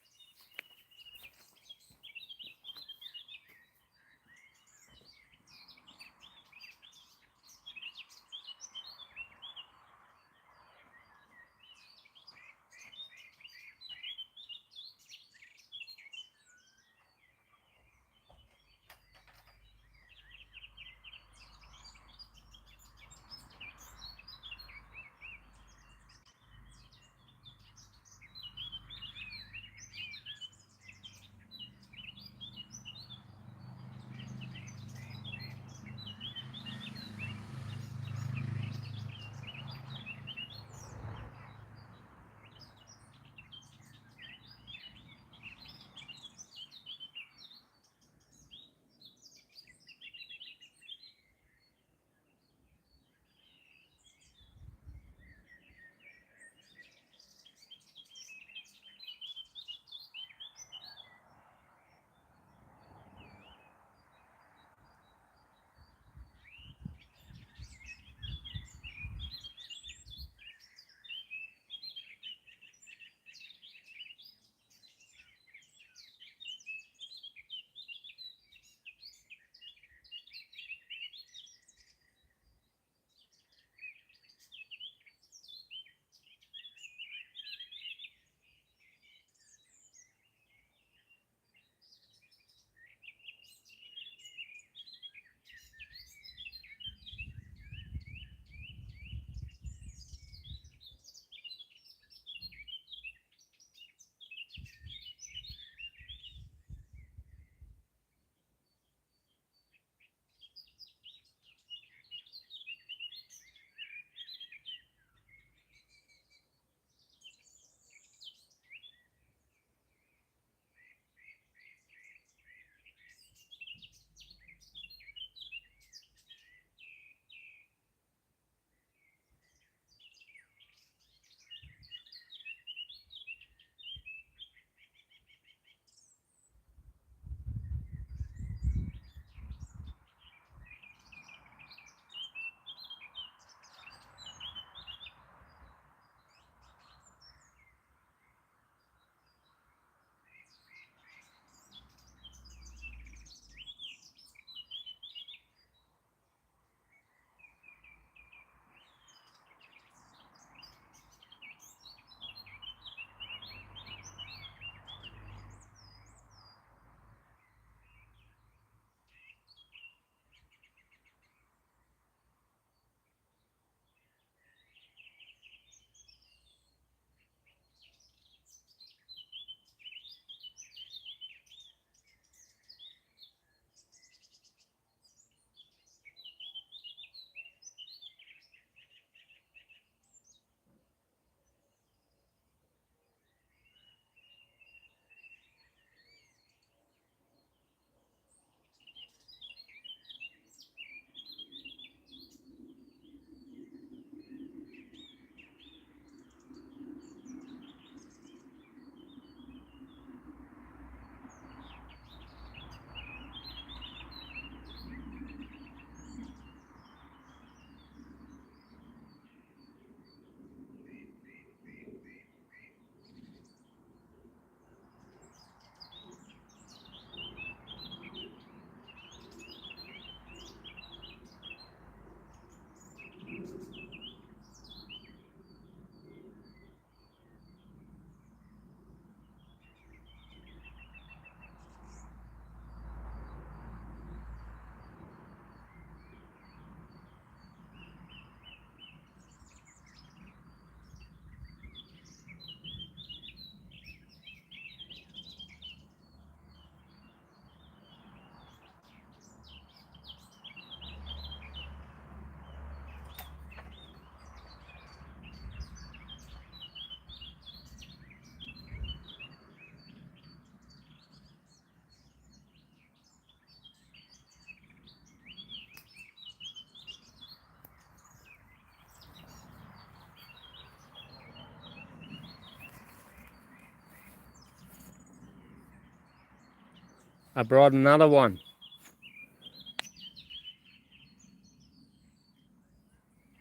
I brought another one.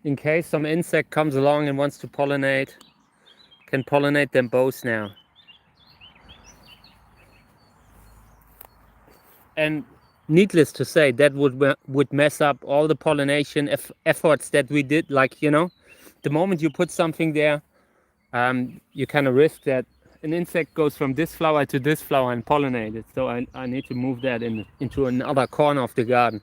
In case some insect comes along and wants to pollinate, can pollinate them both now. And needless to say, that would mess up all the pollination efforts that we did. Like, you know, the moment you put something there, you kind of risk that an insect goes from this flower to this flower and pollinate it. So I need to move that into another corner of the garden.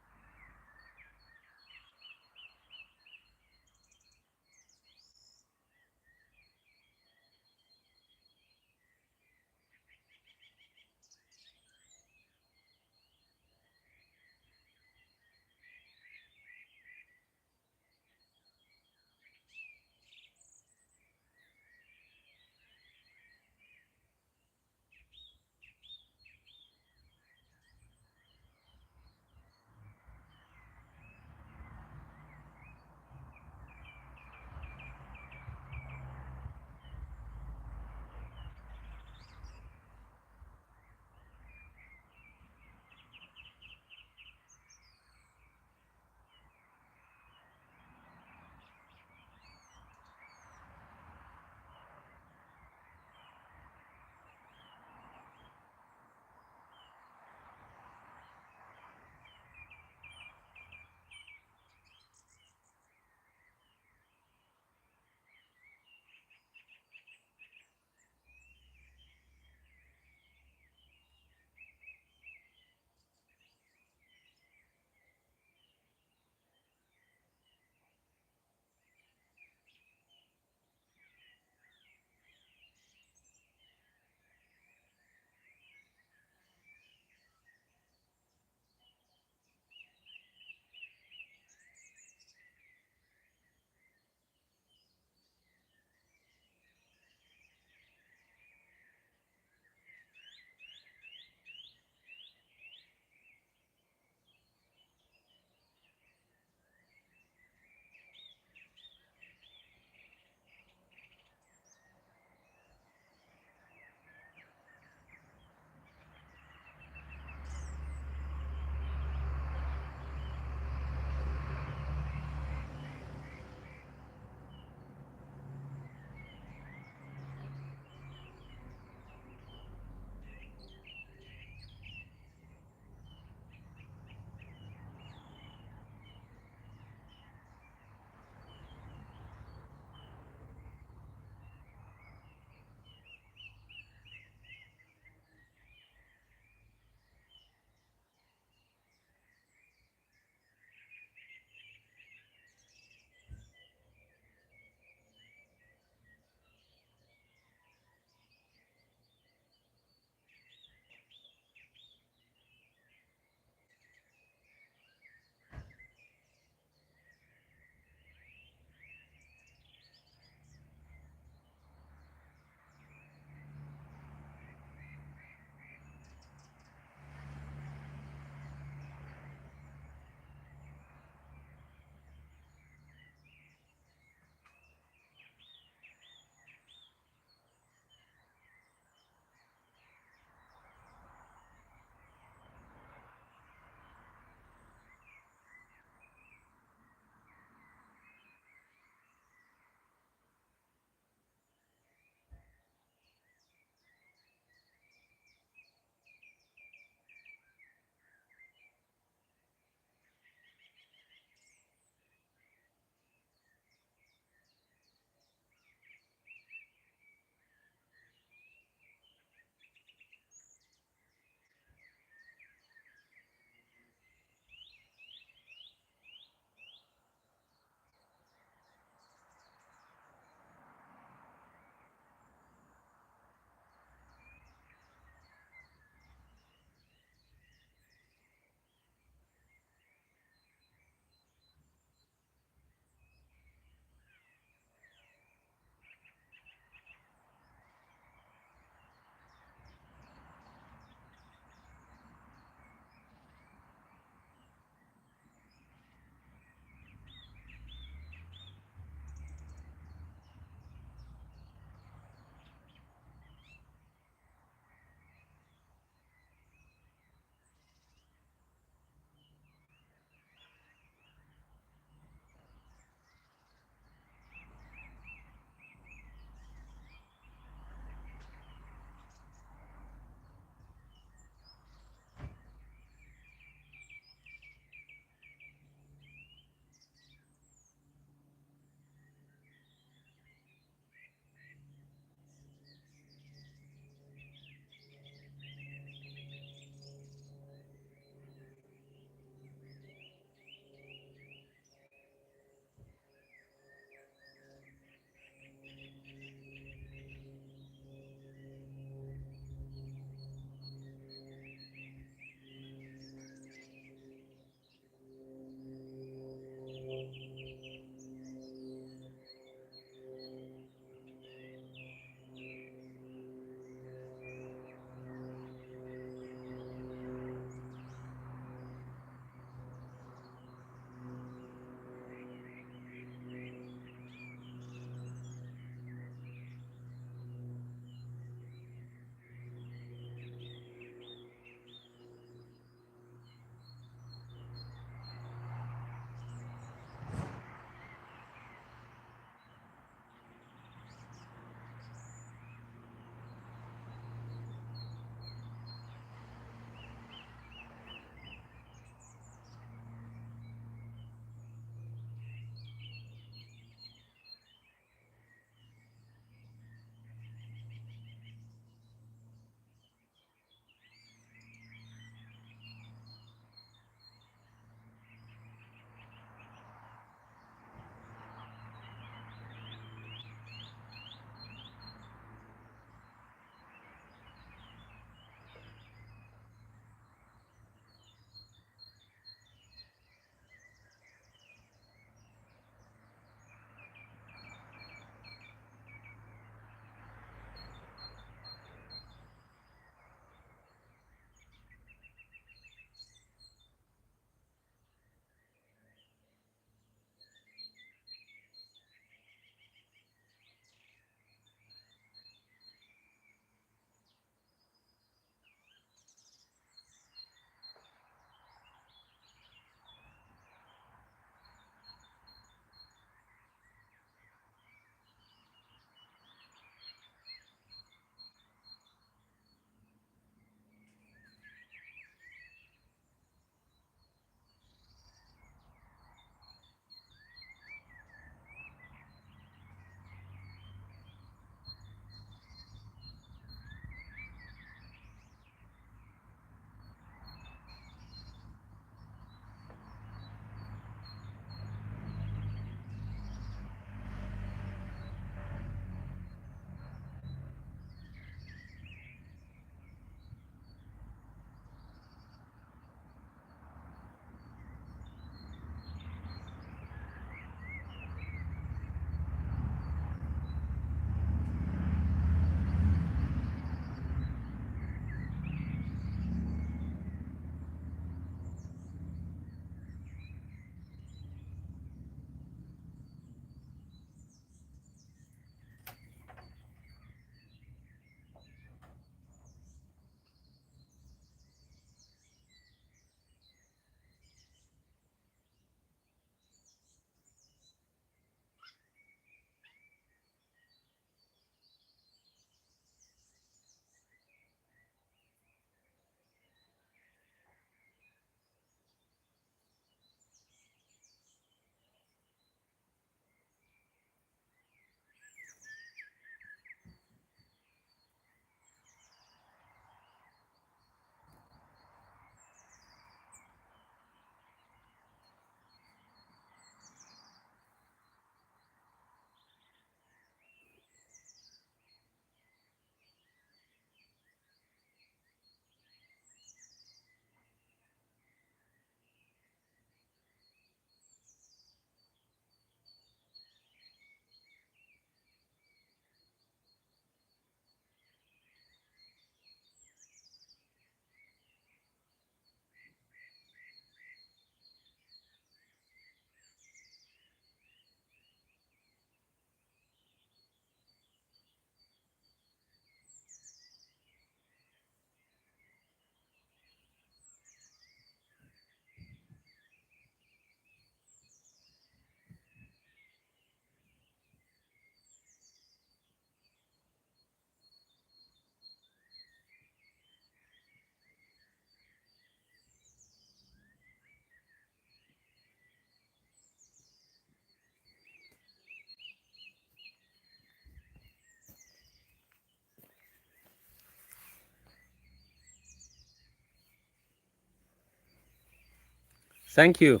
Thank you.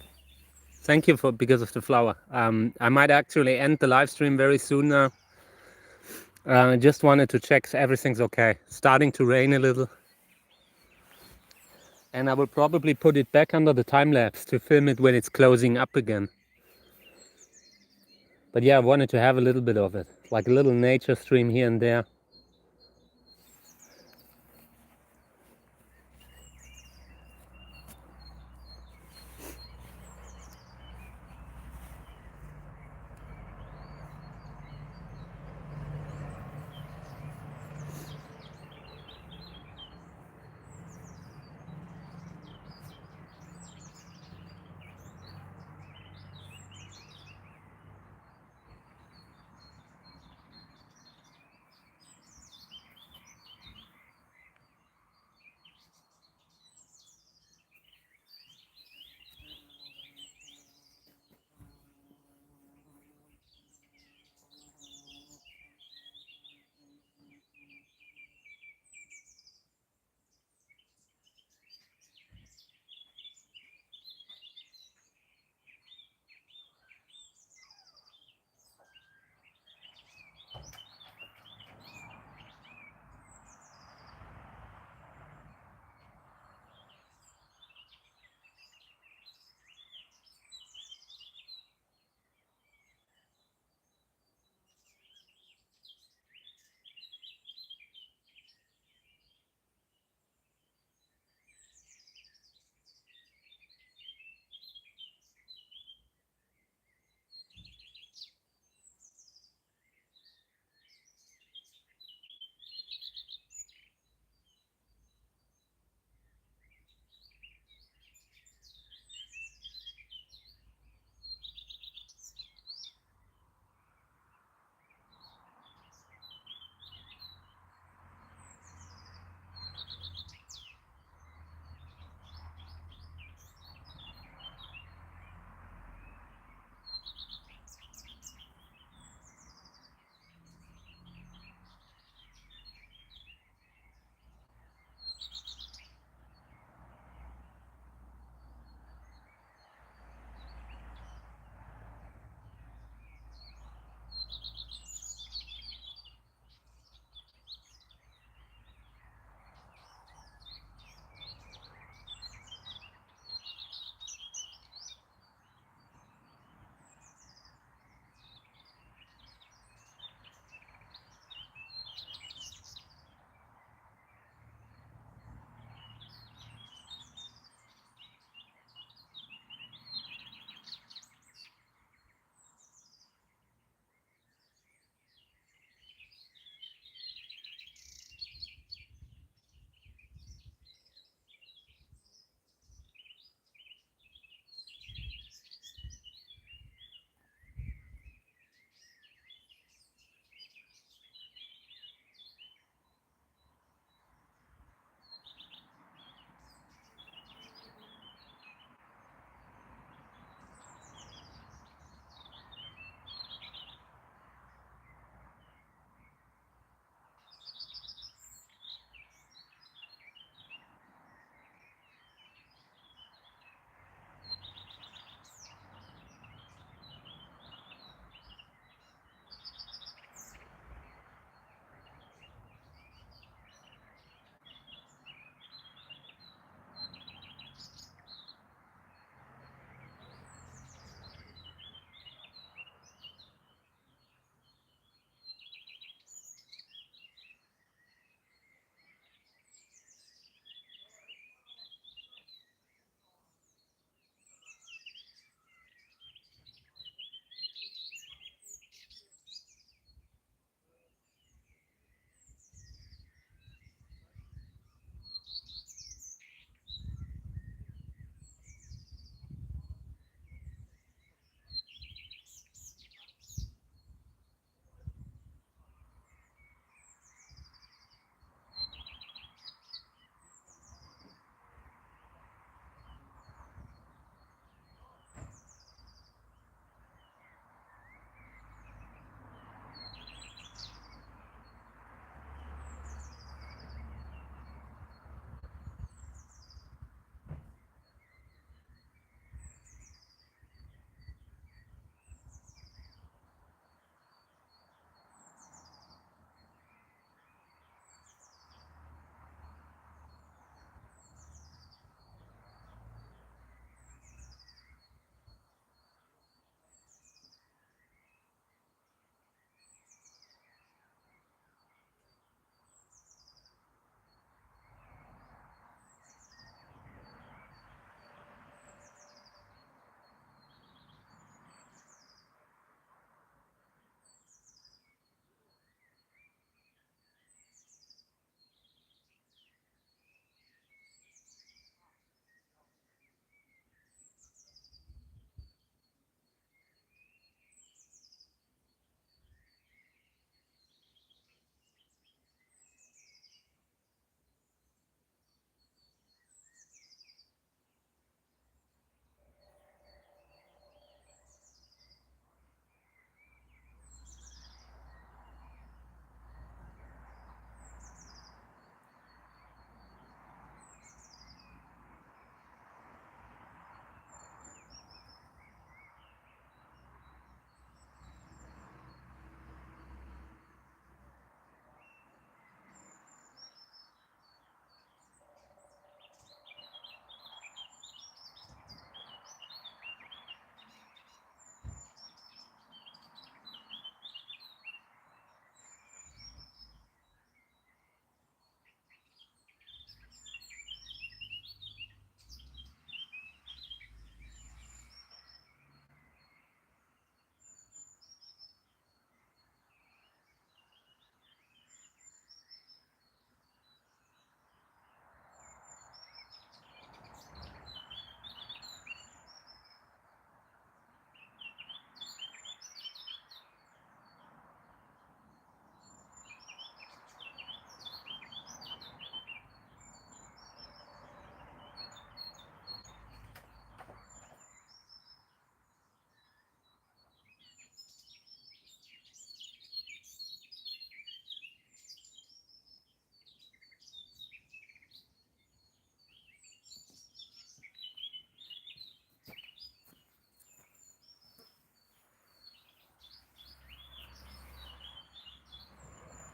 Thank you for because of the flower. I might actually end the live stream very soon now. I just wanted to check everything's okay. Starting to rain a little. And I will probably put it back under the time lapse to film it when it's closing up again. But yeah, I wanted to have a little bit of it, like a little nature stream here and there.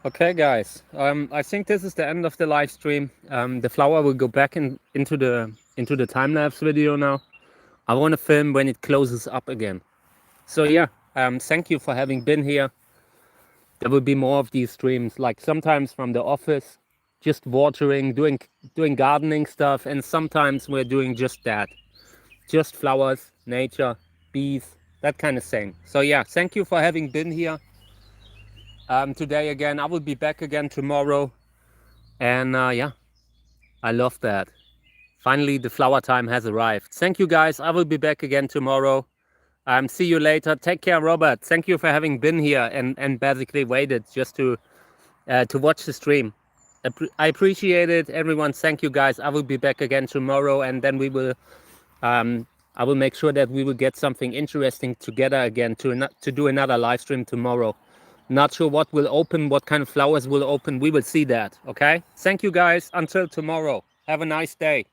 Okay, guys. I think this is the end of the live stream. The flower will go back into the time lapse video now. I want to film when it closes up again. So yeah, thank you for having been here. There will be more of these streams, like sometimes from the office, just watering, doing gardening stuff, and sometimes we're doing just that, just flowers, nature, bees, that kind of thing. So yeah, thank you for having been here. Today again. I will be back again tomorrow. And yeah, I love that. Finally, the flower time has arrived. Thank you, guys. I will be back again tomorrow. See you later. Take care, Robert. Thank you for having been here and basically waited just to watch the stream. I appreciate it, everyone. Thank you, guys. I will be back again tomorrow, and then we will. I will make sure that we will get something interesting together again to do another live stream tomorrow. Not sure what will open, what kind of flowers will open. We will see that. Okay. Thank you, guys. Until tomorrow. Have a nice day.